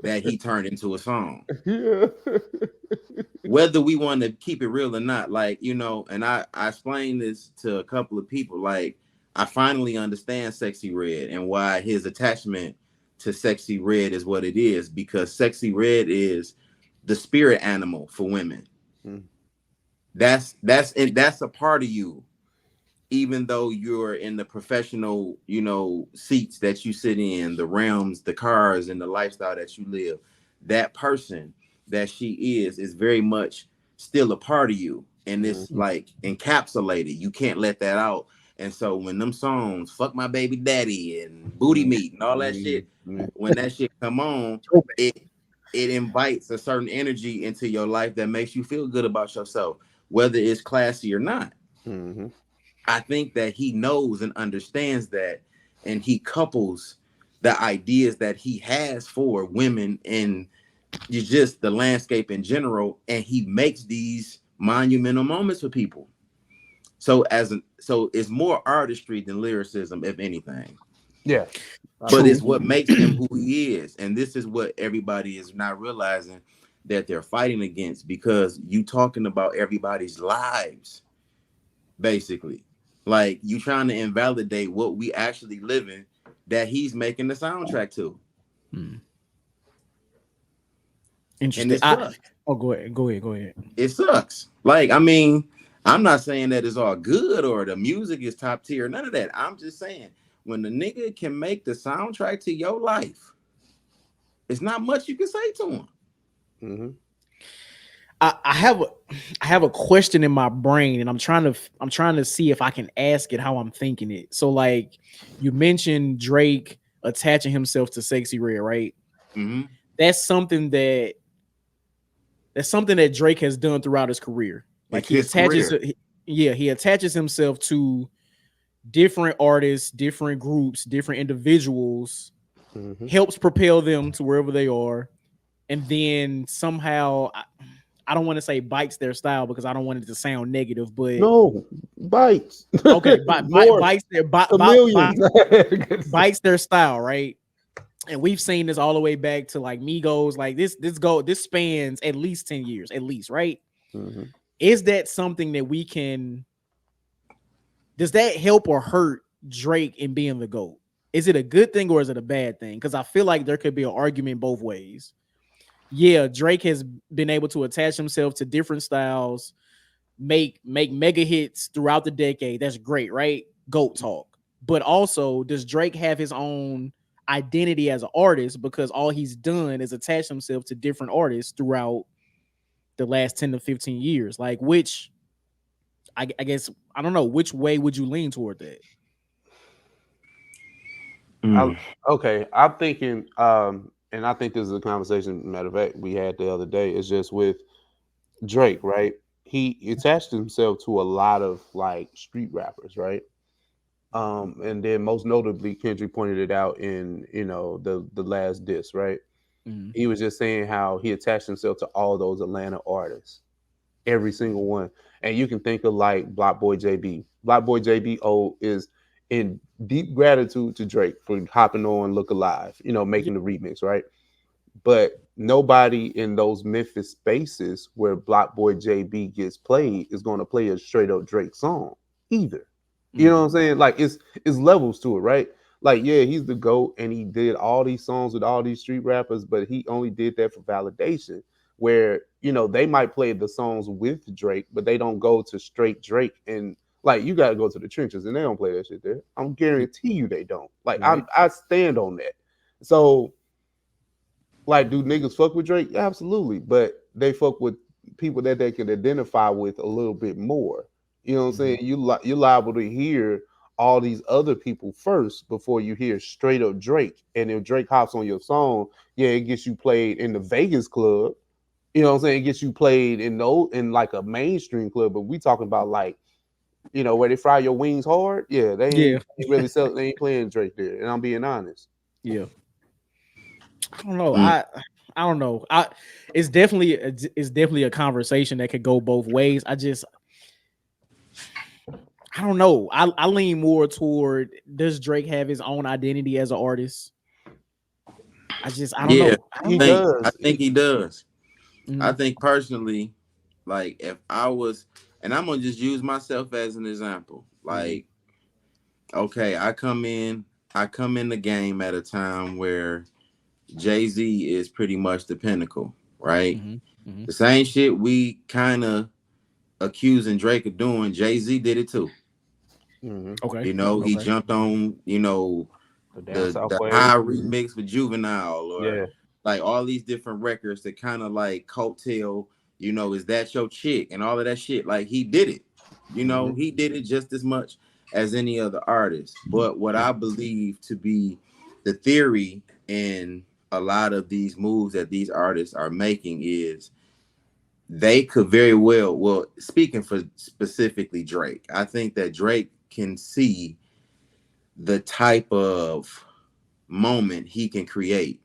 that he turned into a song. Whether we want to keep it real or not, like, and I explained this to a couple of people, like, I finally understand Sexy Red and why his attachment to Sexy Red is what it is, because Sexy Red is the spirit animal for women. That's a part of you, even though you're in the professional, seats that you sit in, the realms, the cars, and the lifestyle that you live. That person that she is very much still a part of you, and it's like encapsulated. You can't let that out. And so when them songs, Fuck My Baby Daddy and Booty Meat and all that shit, when that shit come on, it invites a certain energy into your life that makes you feel good about yourself, whether it's classy or not. I think that he knows and understands that, and he couples the ideas that he has for women and just the landscape in general, and he makes these monumental moments for people. So it's more artistry than lyricism, if anything. Yeah. But it's what makes him who he is. And this is what everybody is not realizing that they're fighting against, because you talking about everybody's lives, basically. Like, you trying to invalidate what we actually living that he's making the soundtrack to. Interesting. And it sucks. Go ahead. It sucks. Like, I mean, I'm not saying that it's all good or the music is top tier, none of that. I'm just saying, when the nigga can make the soundtrack to your life, it's not much you can say to him. Mm-hmm. I have a question in my brain, and I'm trying to see if I can ask it how I'm thinking it. So, like, you mentioned Drake attaching himself to Sexy Red, right? Mm-hmm. That's something that Drake has done throughout his career. Like, he attaches himself to different artists, different groups, different individuals, helps propel them to wherever they are, and then somehow, I don't want to say bites their style because I don't want it to sound negative, but no, bites. Okay, bites their style, right? And we've seen this all the way back to like Migos. Like this spans at least 10 years, at least, right? Mm-hmm. Is that something that we can? Does that help or hurt Drake in being the GOAT? Is it a good thing or is it a bad thing? Because I feel like there could be an argument both ways. Yeah, Drake has been able to attach himself to different styles, make mega hits throughout the decade. That's great, right? GOAT talk. But also, does Drake have his own identity as an artist, because all he's done is attach himself to different artists throughout the last 10 to 15 years? Like, which, I guess, I don't know, which way would you lean toward that? Okay, I'm thinking, and I think this is a conversation, matter of fact, we had the other day. It's just with Drake, right? He attached himself to a lot of like street rappers, right? And then most notably, Kendrick pointed it out in the last diss, right? Mm-hmm. He was just saying how he attached himself to all those Atlanta artists, every single one. And you can think of like Block Boy JB. Block Boy JB is in deep gratitude to Drake for hopping on Look Alive, making the remix, right? But nobody in those Memphis spaces where Block Boy JB gets played is going to play a straight up Drake song either. You know what I'm saying? Like it's levels to it, right? Like, yeah, he's the GOAT and he did all these songs with all these street rappers, but he only did that for validation. Where, they might play the songs with Drake, but they don't go to straight Drake. And like, you got to go to the trenches and they don't play that shit there. I'm guarantee you they don't. Like, right. I stand on that. So, like, do niggas fuck with Drake? Absolutely. But they fuck with people that they can identify with a little bit more. You know what I'm saying? You're liable to hear all these other people first before you hear straight up Drake. And if Drake hops on your song, yeah, it gets you played in the Vegas club. You know what I'm saying? It gets you played in like a mainstream club. But we talking about like, where they fry your wings hard. Yeah, they ain't really they ain't playing Drake there. And I'm being honest. Yeah. I don't know. I don't know. It's definitely a conversation that could go both ways. I don't know. I lean more toward, does Drake have his own identity as an artist? I don't know. I think he does. Mm-hmm. I think personally, like, if I was, and I'm gonna just use myself as an example. Like, okay, I come in the game at a time where Jay-Z is pretty much the pinnacle, right? Mm-hmm. The same shit we kind of accusing Drake of doing, Jay-Z did it too. Mm-hmm. Okay. He jumped on, the high remix with Juvenile, or like all these different records that kind of like coattail, is that your chick and all of that shit. Like, he did it, he did it just as much as any other artist. But what I believe to be the theory in a lot of these moves that these artists are making is they could very well, speaking for specifically Drake, I think that Drake can see the type of moment he can create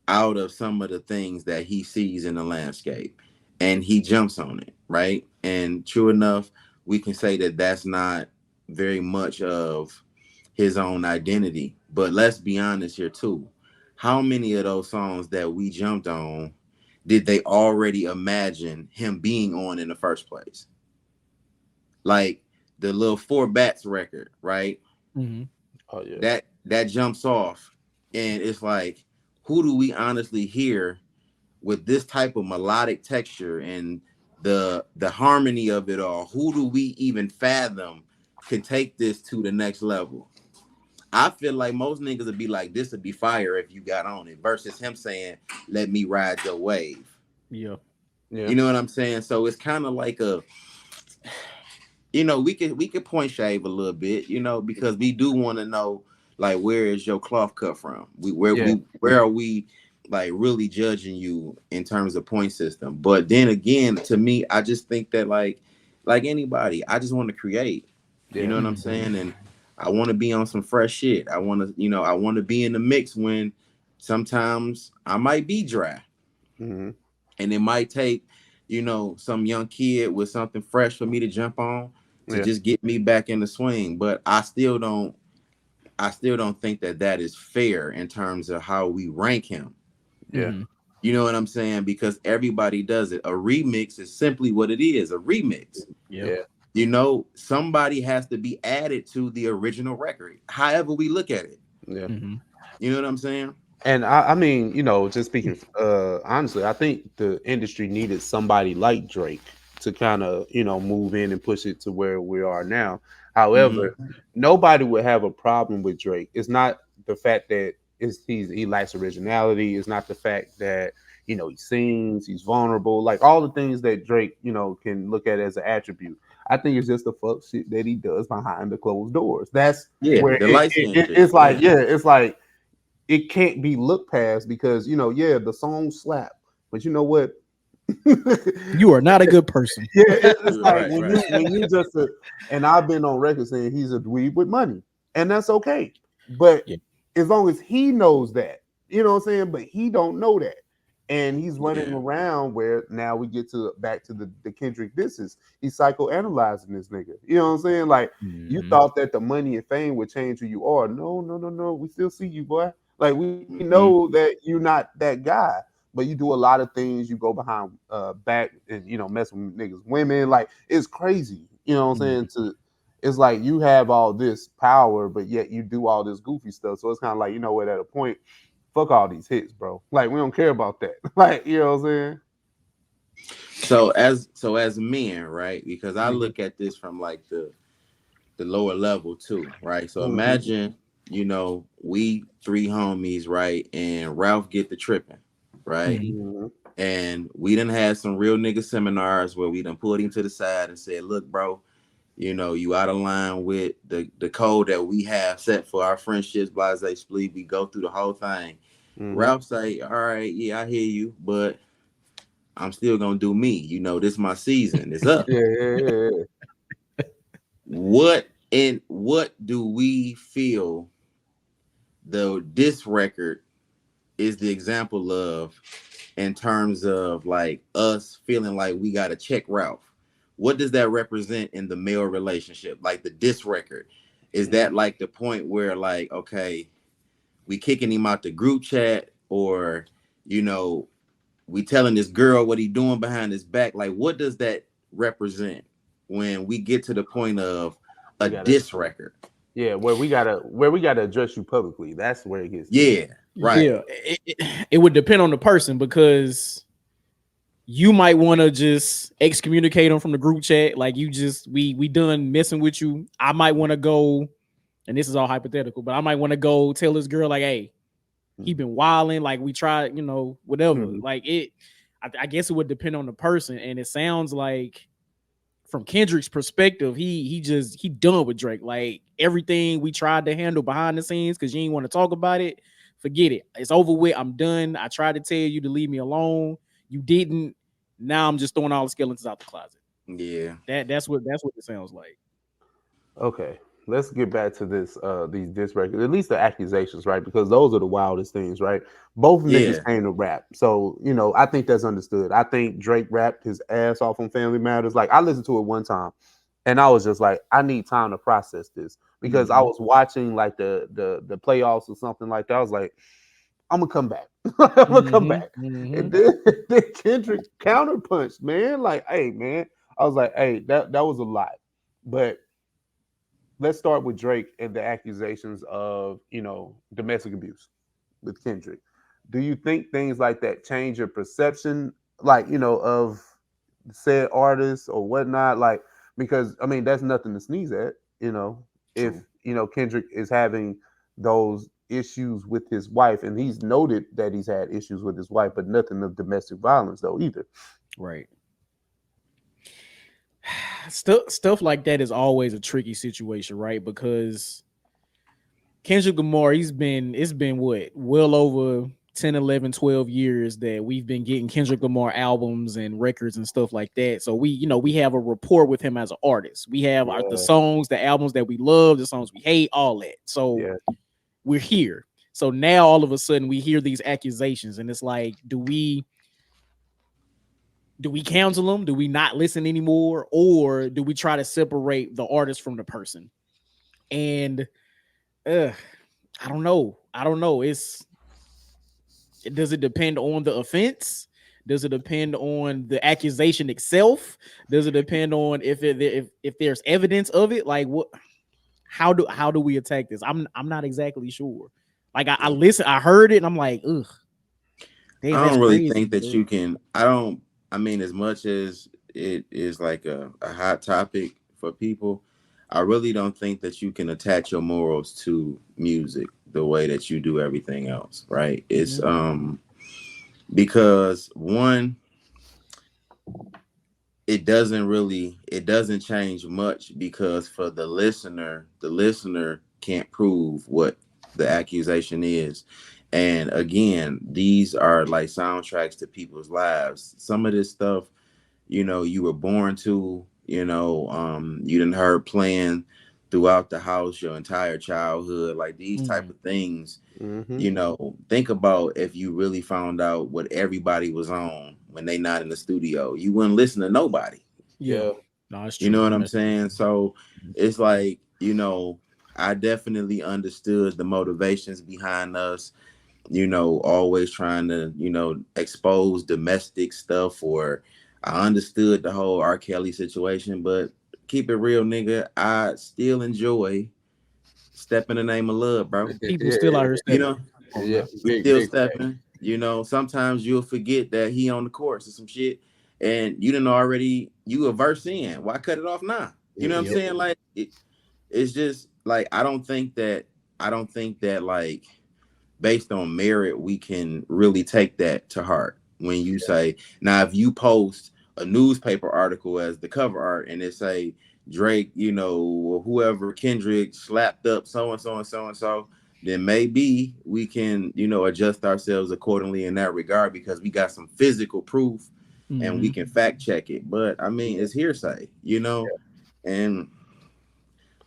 out of some of the things that he sees in the landscape, and he jumps on it, right? And true enough, we can say that that's not very much of his own identity. But let's be honest here too. How many of those songs that we jumped on did they already imagine him being on in the first place? Like the little Four Bats record, right? Mhm. Oh yeah. That jumps off, and it's like, who do we honestly hear with this type of melodic texture and the harmony of it all? Who do we even fathom can take this to the next level? I feel like most niggas would be like, this would be fire if you got on it, versus him saying, let me ride your wave. Yeah. Yeah. You know what I'm saying? So it's kind of like a, we could point shave a little bit, because we do want to know, like, where is your cloth cut from? Where are we like really judging you in terms of point system? But then again, to me, I just think that like anybody, I just want to create. You know what I'm saying? And I want to be on some fresh shit. I want to be in the mix when sometimes I might be dry. Mm-hmm. And it might take, some young kid with something fresh for me to jump on to just get me back in the swing. But I still don't think that is fair in terms of how we rank him. Yeah. Mhm. You know what I'm saying? Because everybody does it. A remix is simply what it is, a remix. Yeah. Somebody has to be added to the original record, however we look at it. Yeah. Mhm. You know what I'm saying? And I mean, just speaking honestly, I think the industry needed somebody like Drake to kind of, move in and push it to where we are now. However, nobody would have a problem with Drake. It's not the fact that he lacks originality. It's not the fact that, he sings, he's vulnerable, like all the things that Drake, can look at as an attribute. I think it's just the fuck shit that he does behind the closed doors. That's where the light skin shit. it's like, it's like, it can't be looked past because the song slap, but you know what? You are not a good person. It's like Right, when you just and I've been on record saying he's a dweeb with money, and that's okay. But as long as he knows that, you know what I'm saying. But he don't know that, and he's running around where now we get back to the Kendrick disses. He's psychoanalyzing this nigga. You know what I'm saying? Like you thought that the money and fame would change who you are. No, no, no, no. We still see you, boy. Like we know that you're not that guy, but you do a lot of things. You go behind back and mess with niggas, women. Like it's crazy. You know what I'm saying? It's like you have all this power, but yet you do all this goofy stuff. So it's kind of like, what, at a point, fuck all these hits, bro. Like we don't care about that. Like, you know what I'm saying? So as men, right? Because I look at this from like the lower level too, right? So imagine, we three homies, right? And Ralph get the tripping, right? And we done had some real nigga seminars where we done pulled him to the side and said, look, bro, you out of line with the code that we have set for our friendships, blase split. We go through the whole thing. Ralph say, all right, yeah, I hear you, but I'm still gonna do me. This is my season. It's up. What do we feel this record is the example of in terms of like us feeling like we gotta check Ralph? What does that represent in the male relationship? Like the diss record, is that like the point where like, okay, we kicking him out the group chat, or we telling this girl what he doing behind his back? Like what does that represent when we get to the point of a diss record? Yeah, where we gotta address you publicly. That's where it gets. Right. Yeah, it would depend on the person, because you might want to just excommunicate them from the group chat. Like you just we done messing with you. I might want to go, and this is all hypothetical, but I might want to go tell this girl like, hey, he been wilding. Like we tried, whatever. Like it. I guess it would depend on the person, and it sounds like from Kendrick's perspective, he done with Drake. Like everything we tried to handle behind the scenes because you ain't want to talk about it, forget it. It's over with. I'm done. I tried to tell you to leave me alone. You didn't. Now I'm just throwing all the skeletons out the closet. Yeah. That's what it sounds like. Okay. Let's get back to these diss records, at least the accusations, right? Because those are the wildest things, right? Both niggas came to rap. So, I think that's understood. I think Drake rapped his ass off on Family Matters. Like, I listened to it one time. And I was just like, I need time to process this because I was watching like the playoffs or something like that. I was like, I'm gonna come back. I'm gonna come back. And then Kendrick counterpunched, man. Like, hey, man. I was like, hey, that was a lot. But let's start with Drake and the accusations of, domestic abuse with Kendrick. Do you think things like that change your perception, like, of said artists or whatnot? Like, because I mean, that's nothing to sneeze at, if True. Kendrick is having those issues with his wife, and he's noted that he's had issues with his wife, but nothing of domestic violence though either. Right. Stuff like that is always a tricky situation, right? Because Kendrick Lamar, it's been what, well over 10, 11, 12 years that we've been getting Kendrick Lamar albums and records and stuff like that. So we have a rapport with him as an artist. We have the songs, the albums that we love, the songs we hate, all that. So we're here. So now all of a sudden we hear these accusations, and it's like, do we cancel them? Do we not listen anymore? Or do we try to separate the artist from the person? And I don't know. Does it depend on the offense? Does it depend on the accusation itself? Does it depend on if there's evidence of it? Like, what? How do we attack this? I'm not exactly sure. Like, I listen, I heard it, and I'm like, ugh. Damn, I don't really think that you can. I mean, as much as it is like a hot topic for people, I really don't think that you can attach your morals to music the way that you do everything else, right? It's because one, it doesn't change much, because for the listener can't prove what the accusation is. And again, these are like soundtracks to people's lives. Some of this stuff, you were born to, you didn't heard playing throughout the house your entire childhood, like these type of things. Think about if you really found out what everybody was on when they not in the studio, you wouldn't listen to nobody. No, it's true. You know what I'm saying? So it's like, I definitely understood the motivations behind us, always trying to, expose domestic stuff, or I understood the whole R. Kelly situation, but keep it real, nigga, I still enjoy Step in the Name of Love, bro. People still are stepping. We still stepping. Sometimes you'll forget that he on the course or some shit, and you a verse in. Why cut it off now? You know what I'm saying? Like, it's just like, I don't think that like, based on merit, we can really take that to heart. When you say, now, if you post a newspaper article as the cover art and it say Drake, or whoever, Kendrick slapped up so and so and so and so, then maybe we can, adjust ourselves accordingly in that regard, because we got some physical proof and we can fact check it. But I mean, it's hearsay, and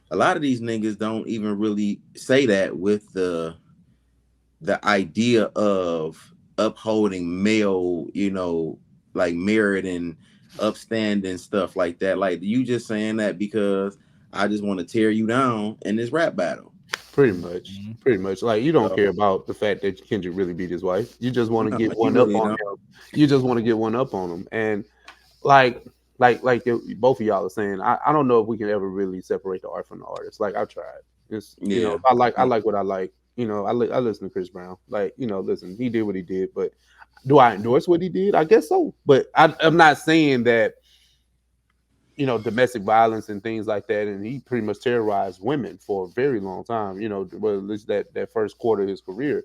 a lot of these niggas don't even really say that with the idea of upholding male, like merit and upstanding stuff like that. Like, you just saying that because I just want to tear you down in this rap battle. Pretty much. Like, you don't care about the fact that Kendrick really beat his wife. You just want to get one up on him. You just want to get one up on him. And like both of y'all are saying, I don't know if we can ever really separate the art from the artist. Like, I've tried. It's I like what I like. I listen to Chris Brown. Like, listen, he did what he did, but do I endorse what he did? I guess so. But I'm not saying that, domestic violence and things like that. And he pretty much terrorized women for a very long time, well, at least that first quarter of his career.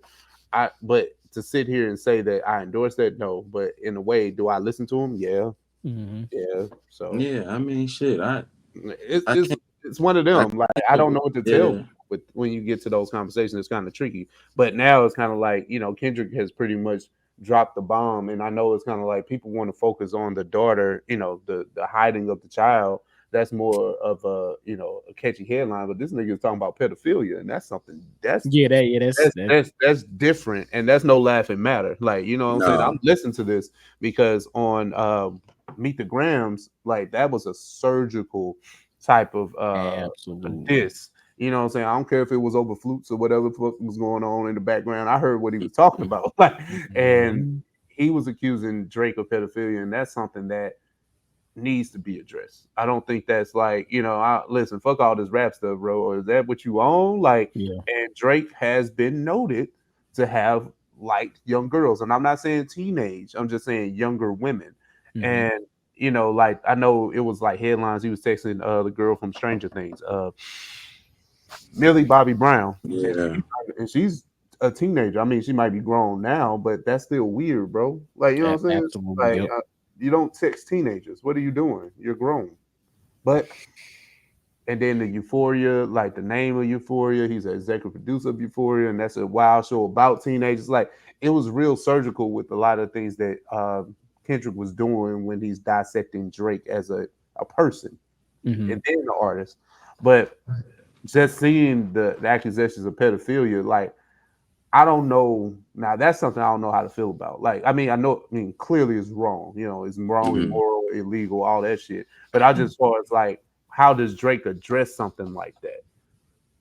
But to sit here and say that I endorse that, no. But in a way, do I listen to him? Yeah. Yeah. So I mean, shit. It's one of them. Like, I don't know what to tell you. When you get to those conversations, it's kind of tricky. But now it's kind of like, Kendrick has pretty much dropped the bomb, and I know it's kind of like people want to focus on the daughter, the hiding of the child. That's more of a a catchy headline, but this nigga is talking about pedophilia, and that's something that's different, and that's no laughing matter. Like, what I'm saying? I'm listening to this because on Meet the Grams, like, that was a surgical type of Absolutely. diss. You know what I'm saying? I don't care if it was over flutes or whatever was going on in the background. I heard what he was talking about. Like, and he was accusing Drake of pedophilia, and that's something that needs to be addressed. I don't think that's like, listen, fuck all this rap stuff, bro. Or is that what you own? Like, Yeah. and Drake has been noted to have liked young girls. And I'm not saying teenage, I'm just saying younger women. And like I know it was like headlines. He was texting the girl from Stranger Things, Millie Bobby Brown. Yeah. And she's a teenager. I mean, she might be grown now, but that's still weird, bro. Like, you know what I'm saying? Absolutely. Like, Yep. you don't text teenagers. What are you doing? You're grown. But and then the Euphoria, like the name of Euphoria, he's an executive producer of Euphoria, and that's a wild show about teenagers. Like, it was real surgical with a lot of things that Kendrick was doing when he's dissecting Drake as a person and then the artist. But just seeing the accusations of pedophilia, like, I don't know. Now that's something I don't know how to feel about. Like, I mean, clearly it's wrong. It's wrong, immoral, illegal, all that shit. But I just thought it's like, how does Drake address something like that?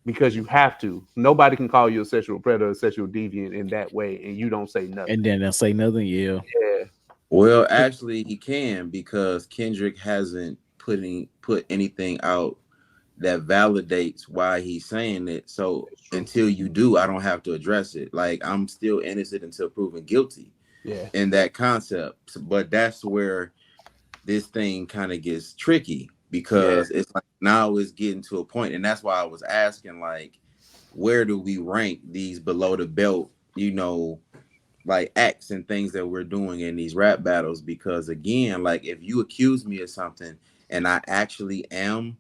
Because you have to. Nobody can call you a sexual predator, a sexual deviant in that way, and you don't say nothing. And then they'll say nothing. Yeah. Yeah. Well, actually, he can, because Kendrick hasn't put anything out that validates why he's saying it. So until you do, I don't have to address it. Like, I'm still innocent until proven guilty. Yeah. In that concept. But that's where this thing kind of gets tricky, because it's like now it's getting to a point, and that's why I was asking, like, where do we rank these below the belt, like acts and things that we're doing in these rap battles? Because again, like, if you accuse me of something and I actually am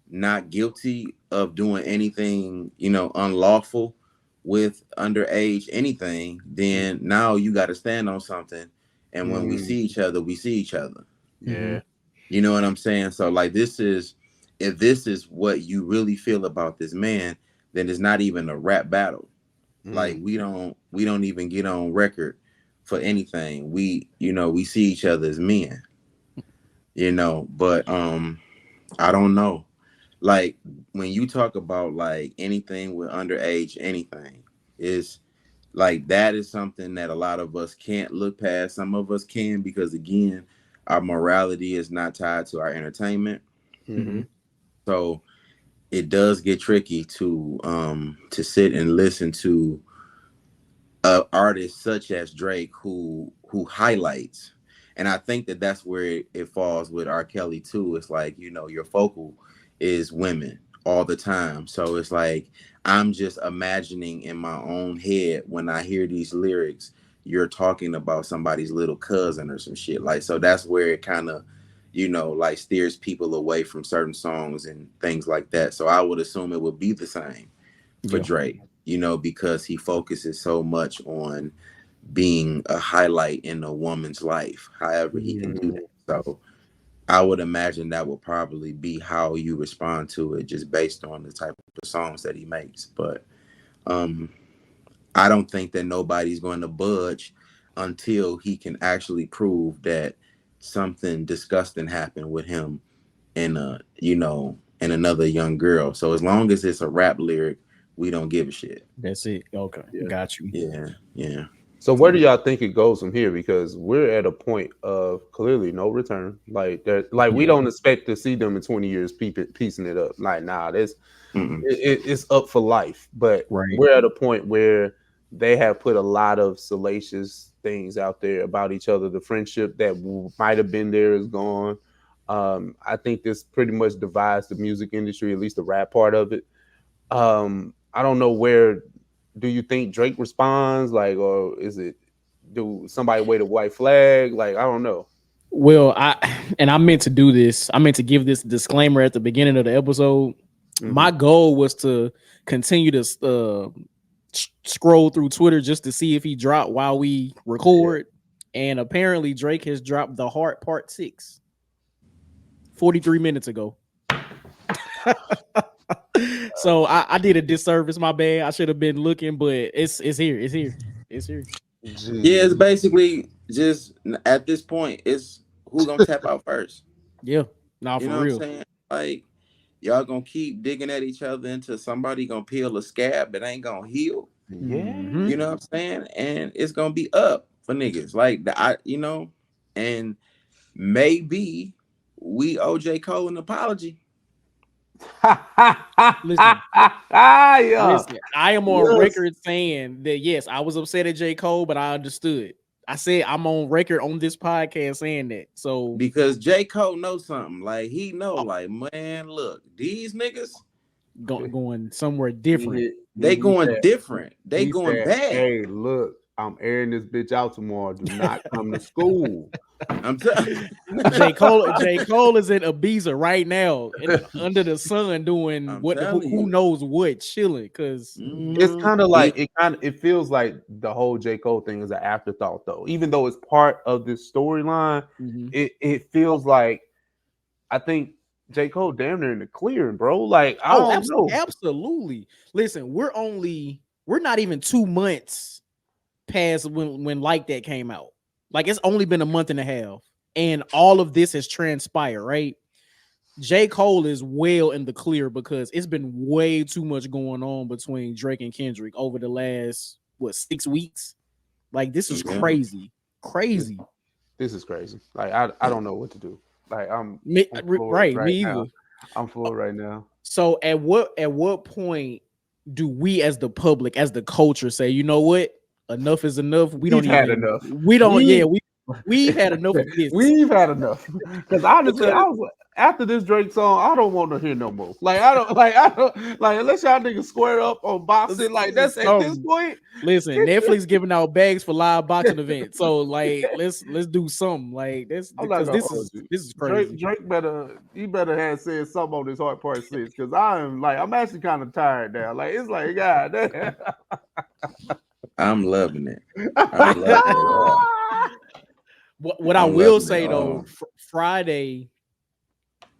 not guilty of doing anything, unlawful with underage anything, then now you got to stand on something. And when we see each other, we see each other. Yeah. You know what I'm saying? So, like, if this is what you really feel about this man, then it's not even a rap battle. Like, we don't even get on record for anything. We see each other as men. But I don't know. Like, when you talk about like anything with underage anything, is like, that is something that a lot of us can't look past. Some of us can, because again, our morality is not tied to our entertainment. So it does get tricky to sit and listen to artists such as Drake who highlights. And I think that that's where it falls with R. Kelly too. It's like, your focal is women all the time. So it's like, I'm just imagining in my own head, when I hear these lyrics, you're talking about somebody's little cousin or some shit. Like, so that's where it kind of, like, steers people away from certain songs and things like that. So I would assume it would be the same for Drake, because he focuses so much on being a highlight in a woman's life, however he can do that. So I would imagine that will probably be how you respond to it, just based on the type of songs that he makes. But I don't think that nobody's going to budge until he can actually prove that something disgusting happened with him and and another young girl. So as long as it's a rap lyric, we don't give a shit. That's it. Okay. Got you. Yeah. So where do y'all think it goes from here? Because we're at a point of clearly no return. Like that, like we don't expect to see them in 20 years piecing it up. Like, nah, it's up for life. But we're at a point where they have put a lot of salacious things out there about each other. The friendship that might have been there is gone. I think this pretty much divides the music industry, at least the rap part of it. I don't know where. Do you think Drake responds, like, or do somebody wave a white flag? Like, I don't know. Well, I meant to do this. I meant to give this disclaimer at the beginning of the episode. My goal was to continue to scroll through Twitter just to see if he dropped while we record. And apparently Drake has dropped The Heart Part 6 43 minutes ago. So I did a disservice, my bad. I should have been looking, but it's here. It's here. Yeah, it's basically just, at this point, it's who gonna tap out first. Yeah. Nah, you for know real. what I'm saying? Like, y'all gonna keep digging at each other until somebody gonna peel a scab that ain't gonna heal. Yeah. You know what I'm saying? And it's gonna be up for niggas. Like and maybe we owe J. Cole an apology. Listen, Yeah. listen, I am on Yes. record saying that yes, I was upset at J. Cole, but I understood. I said I'm on record on this podcast saying that. So Because J. Cole knows something. Like he know, like, man, look, these niggas going somewhere different. they going said, different. They he going said, bad. hey, look, I'm airing this bitch out tomorrow. Do not come to school. I'm telling J. Cole is in Ibiza right now, under the sun, doing I'm what telling who you. knows what, chilling. Because It's kind of like it feels like the whole J. Cole thing is an afterthought, though. Even though it's part of this storyline, it feels like I think J. Cole damn near in the clearing, bro. Like I don't know. Absolutely. Listen, we're not even 2 months past when Like That came out. Like it's only been a month and a half, and all of this has transpired, right? J. Cole is well in the clear because it's been way too much going on between Drake and Kendrick over the last 6 weeks. Like this is crazy. This is crazy. Like I don't know what to do. Like I'm right now. me either. I'm floored right now. So at what point do we as the public, as the culture, say, you know what? Enough is enough. We've had enough of this. We've had enough. Because honestly, I was after this Drake song, I don't want to hear no more. Like I don't unless y'all niggas square up on boxing. Like that's at this point. Listen, Netflix giving out bags for live boxing events. So like let's do something like this because this is crazy. Drake better have said something on this Hard Part 6 because I'm actually kind of tired now. Like it's like God damn. I'm loving it. I'm loving it. What I will say though, Friday,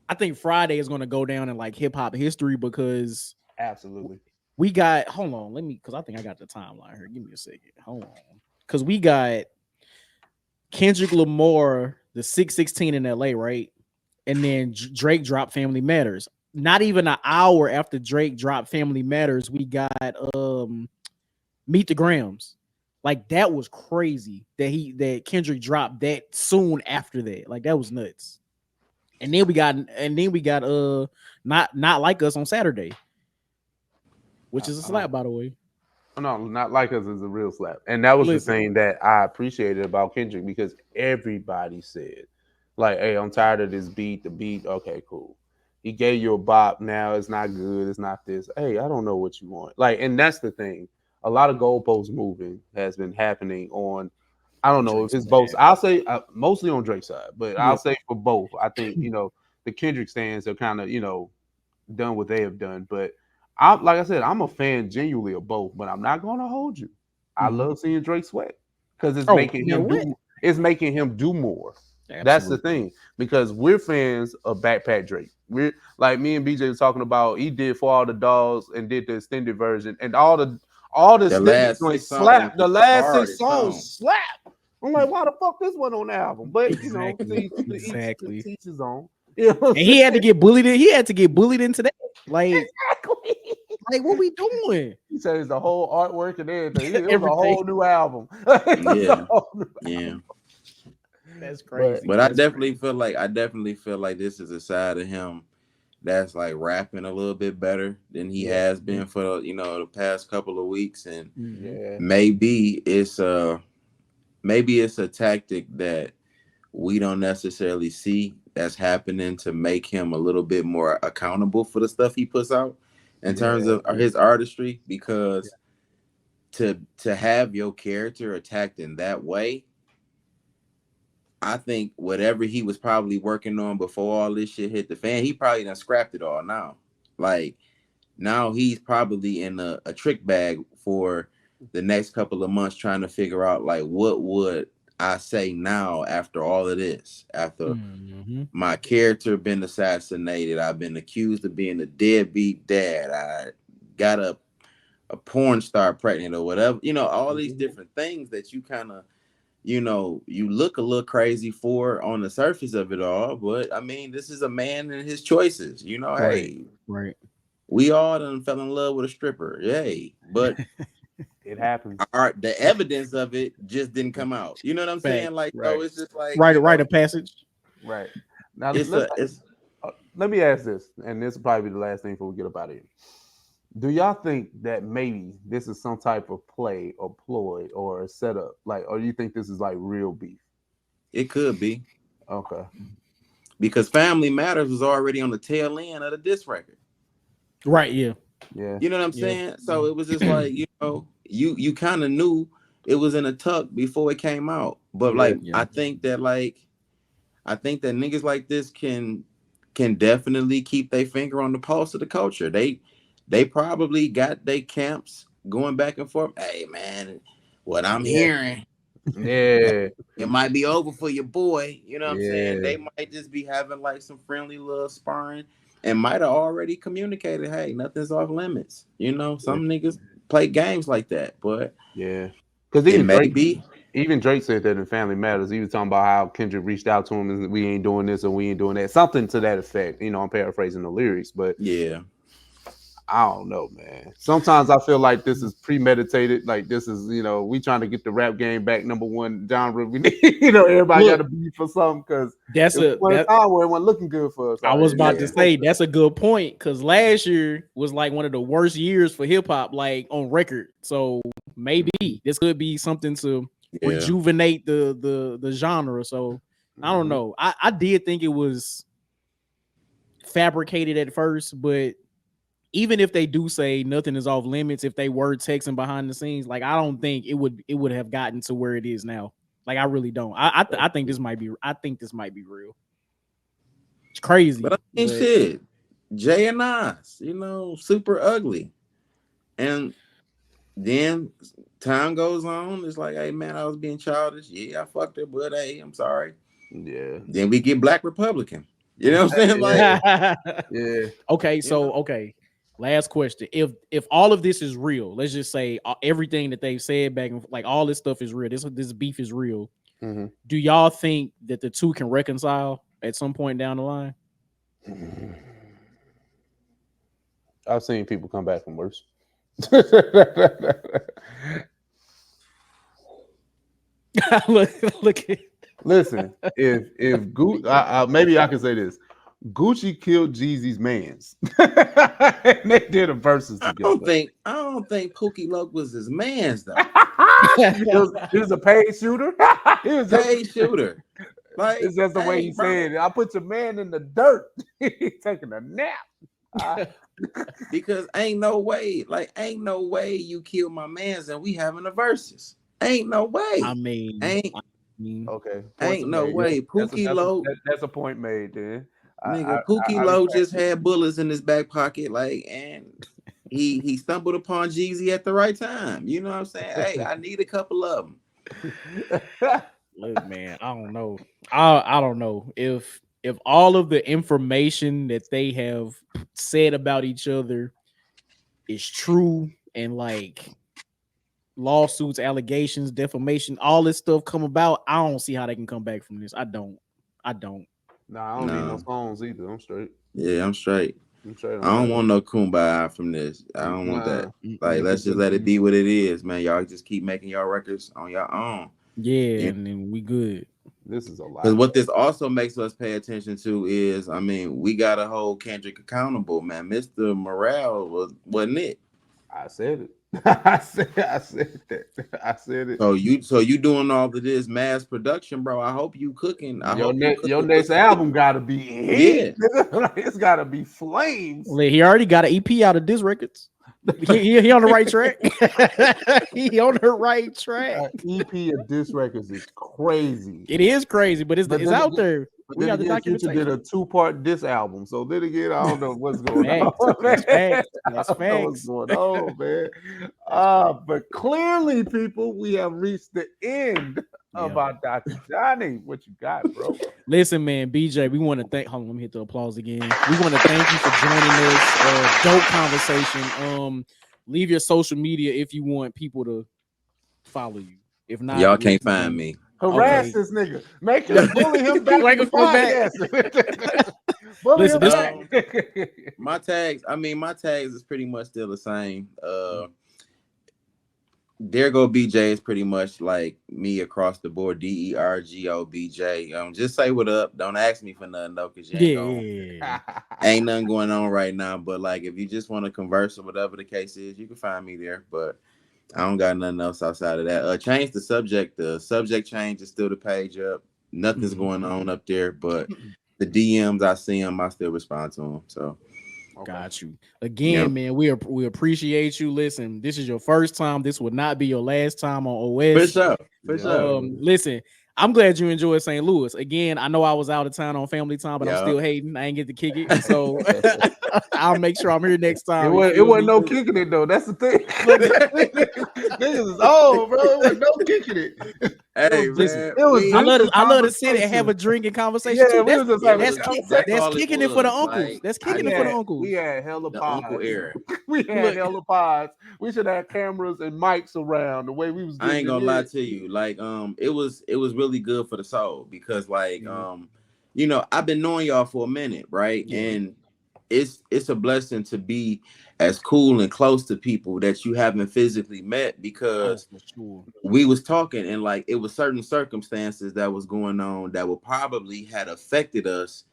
I think Friday is going to go down in like hip hop history because absolutely we got. Hold on, because I think I got the timeline here. Give me a second. Hold on, because we got Kendrick Lamar, the 616 in LA, right? And then Drake dropped Family Matters. Not even an hour after Drake dropped Family Matters, we got Meet the Grams. Like that was crazy that Kendrick dropped that soon after that. Like that was nuts. And then we got not Like Us on Saturday, which is a slap, by the way. No, Not Like Us is a real slap. And that was the thing that I appreciated about Kendrick because everybody said, like, hey, I'm tired of this beat. The beat, okay, cool. He gave you a bop. Now it's not good. It's not this. Hey, I don't know what you want. Like, and that's the thing. A lot of goalposts moving has been happening on, I don't know if it's both. I'll say mostly on Drake's side, but I'll say for both. I think, the Kendrick stands are kind of, done what they have done. But like I said, I'm a fan genuinely of both, but I'm not going to hold you. I love seeing Drake sweat because it's making him do more. Absolutely. That's the thing, because we're fans of Backpack Drake. We're like me and BJ was talking about. He did For All the Dogs and did the extended version, and all the last six slap. The last 6 songs slap. I'm like, why the fuck this one on the album? But exactly. Each his own. And he had to get bullied. He had to get bullied into that. Like, like what we doing? He said it's the whole artwork and everything. It was a whole new album. Yeah. That's crazy. But I definitely feel like this is a side of him that's like rapping a little bit better than he has been for the past couple of weeks, and maybe it's a tactic that we don't necessarily see that's happening to make him a little bit more accountable for the stuff he puts out in terms of his artistry, because to have your character attacked in that way, I think whatever he was probably working on before all this shit hit the fan, he probably done scrapped it all now. Like, now he's probably in a trick bag for the next couple of months trying to figure out, like, what would I say now after all of this? After my character been assassinated, I've been accused of being a deadbeat dad, I got a porn star pregnant or whatever, all these different things that you kind of you know, you look a little crazy for on the surface of it all. But I mean, this is a man and his choices. You know, hey, Right. we all done fell in love with a stripper. Yay. But It happens. the evidence of it just didn't come out. You know what I'm saying? Like, so it's just like write a passage. Right. Now let me ask this, and this will probably be the last thing before we get up out of here. Do y'all think that maybe this is some type of play or ploy or a setup? Like, or do you think this is like real beef? It could be. Okay. Because Family Matters was already on the tail end of the diss record. Right, yeah. Yeah. You know what I'm saying? So it was just like, you know, you kind of knew it was in a tuck before it came out. But I think that niggas like this can definitely keep their finger on the pulse of the culture. They probably got their camps going back and forth. Hey man, what I'm hearing, it might be over for your boy. You know what I'm saying? They might just be having like some friendly little sparring and might have already communicated, hey, nothing's off limits. You know, some niggas play games like that, but because even Drake said that in Family Matters. He was talking about how Kendrick reached out to him and we ain't doing this or we ain't doing that, something to that effect. You know, I'm paraphrasing the lyrics, but I don't know, man. Sometimes I feel like this is premeditated. Like this is, you know, we trying to get the rap game back #1 genre. We need, you know, everybody got to be for something because that's a time where it wasn't looking good for us. I was about to say that's a good point because last year was like one of the worst years for hip hop, like on record. So maybe this could be something to rejuvenate the genre. So I don't know. I did think it was fabricated at first, but even if they do say nothing is off limits, if they were texting behind the scenes, like I don't think it would have gotten to where it is now. Like I really don't. I think this might be. I think this might be real. It's crazy. But I mean, shit. Jay and Nas, you know, super ugly, and then time goes on. It's like, hey man, I was being childish. Yeah, I fucked her, but hey, I'm sorry. Yeah. Then we get Black Republican. You know what I'm saying? Like, Okay, so last question. If all of this is real, let's just say everything that they've said back and like all this stuff is real. This beef is real. Mm-hmm. Do y'all think that the two can reconcile at some point down the line? I've seen people come back from worse. Look at. Listen, if Gucci, maybe I can say this. Gucci killed Jeezy's mans. And they did a versus together. I don't think Pookie Loc was his man's though. he was a paid shooter. He was a paid shooter. Like it's just the way he said it. I put your man in the dirt. He's taking a nap. Because ain't no way you kill my mans and we having a versus. Ain't no way. I mean, okay. Ain't no way. Pookie Loc. That's a point made, then. Nigga, Pookie Loc just had bullets in his back pocket, like, and he stumbled upon Jeezy at the right time. You know what I'm saying? Hey, I need a couple of them. Look, man, I don't know. I don't know if all of the information that they have said about each other is true and like lawsuits, allegations, defamation, all this stuff come about. I don't see how they can come back from this. I don't. Nah, I don't need no phones either. I'm straight. Yeah, I'm straight. I don't want no kumbaya from this. I don't want that. Like, let's just let it be what it is, man. Y'all just keep making y'all records on your own. Yeah, and then we good. This is a lot. Because what this also makes us pay attention to is, I mean, we got to hold Kendrick accountable, man. Mr. Morale wasn't it? I said it. I said that. I said it. So you doing all of this mass production, bro. I hope you cooking. Your next album gotta be heat. Yeah. It's gotta be flames. He already got an EP out of Diss Records. He on the right track. He on the right track. EP of Diss Records is crazy. It is crazy, but it's out there. We got the documentation. Future did a 2-part diss album, so then again, I don't know what's going on. That's facts. That's facts. I don't know what's going on, man. But clearly, people, we have reached the end of our Dr. Johnny. What you got, bro? Listen, man, BJ, we want to thank. Hold on, let me hit the applause again. We want to thank you for joining us. Dope conversation. Leave your social media if you want people to follow you. If not, y'all can't find me. Harass this nigga. Make him bully him back. Make to him feel bad. podcast. Bully Listen, him back. My tags is pretty much still the same. There Go BJ is pretty much like me across the board. DERGOBJ. Just say what up. Don't ask me for nothing though, cause ain't nothing going on right now. But like, if you just want to converse or whatever the case is, you can find me there. But I don't got nothing else outside of that. Change the subject. The subject change is still the page up. Nothing's going on up there, but the DMs I see them, I still respond to them. So. Got you. Again, man, we appreciate you. Listen, this is your first time. This would not be your last time on OS. For sure. Listen, I'm glad you enjoyed St. Louis. Again, I know I was out of town on family time, but I'm still hating. I ain't get to kick it. So I'll make sure I'm here next time. It wasn't no kicking it, though. That's the thing. Niggas is old, bro. It wasn't no kicking it. Hey, man. I love to sit and have a drinking conversation. Yeah, too. That's kicking it for the uncles. That's kicking it for the uncles. We had hella pods. Uncle era. We had hella pods. We should have cameras and mics around the way we was doing. I ain't gonna lie to you. Like, it was really good for the soul because, like, you know, I've been knowing y'all for a minute, right? Yeah. And it's a blessing to be as cool and close to people that you haven't physically met because we was talking and like it was certain circumstances that was going on that would probably had affected us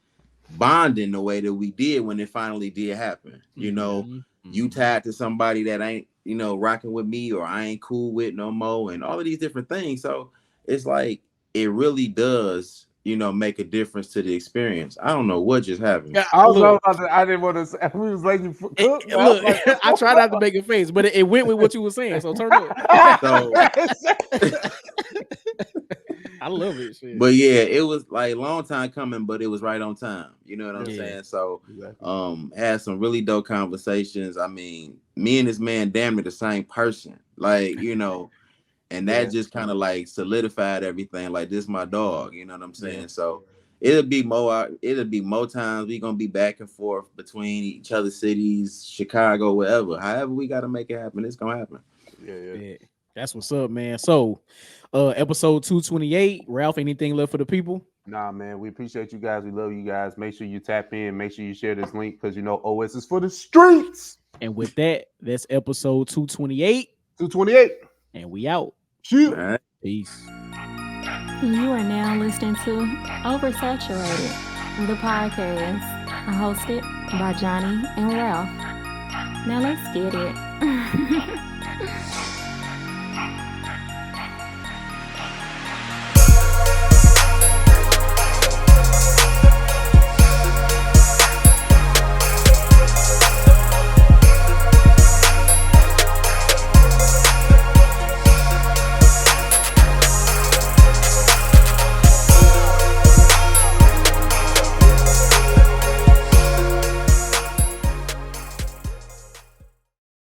bonding the way that we did when it finally did happen. You know, you tied to somebody that ain't, you know, rocking with me or I ain't cool with no more and all of these different things. So it's like it really does, you know, make a difference to the experience. I don't know what just happened. Yeah, I didn't want to say we was letting you cook. I tried not to make a face, but it went with what you were saying. So turn up. I love it. Shit. But yeah, it was like a long time coming, but it was right on time. You know what I'm saying? So had some really dope conversations. I mean, me and this man damn near the same person. Like, you know. And that just kind of like solidified everything. Like, this is my dog, you know what I'm saying? Yeah. So it'll be more times. We're gonna be back and forth between each other's cities, Chicago, wherever. However, we gotta make it happen. It's gonna happen. Yeah. That's what's up, man. So episode 228. Ralph, anything left for the people? Nah, man. We appreciate you guys. We love you guys. Make sure you tap in. Make sure you share this link because you know OS is for the streets. And with that, that's episode 228. 228. And we out. Shoot. Right. Peace. You are now listening to Oversaturated, the podcast hosted by Johnnie and Ralph. Now let's get it.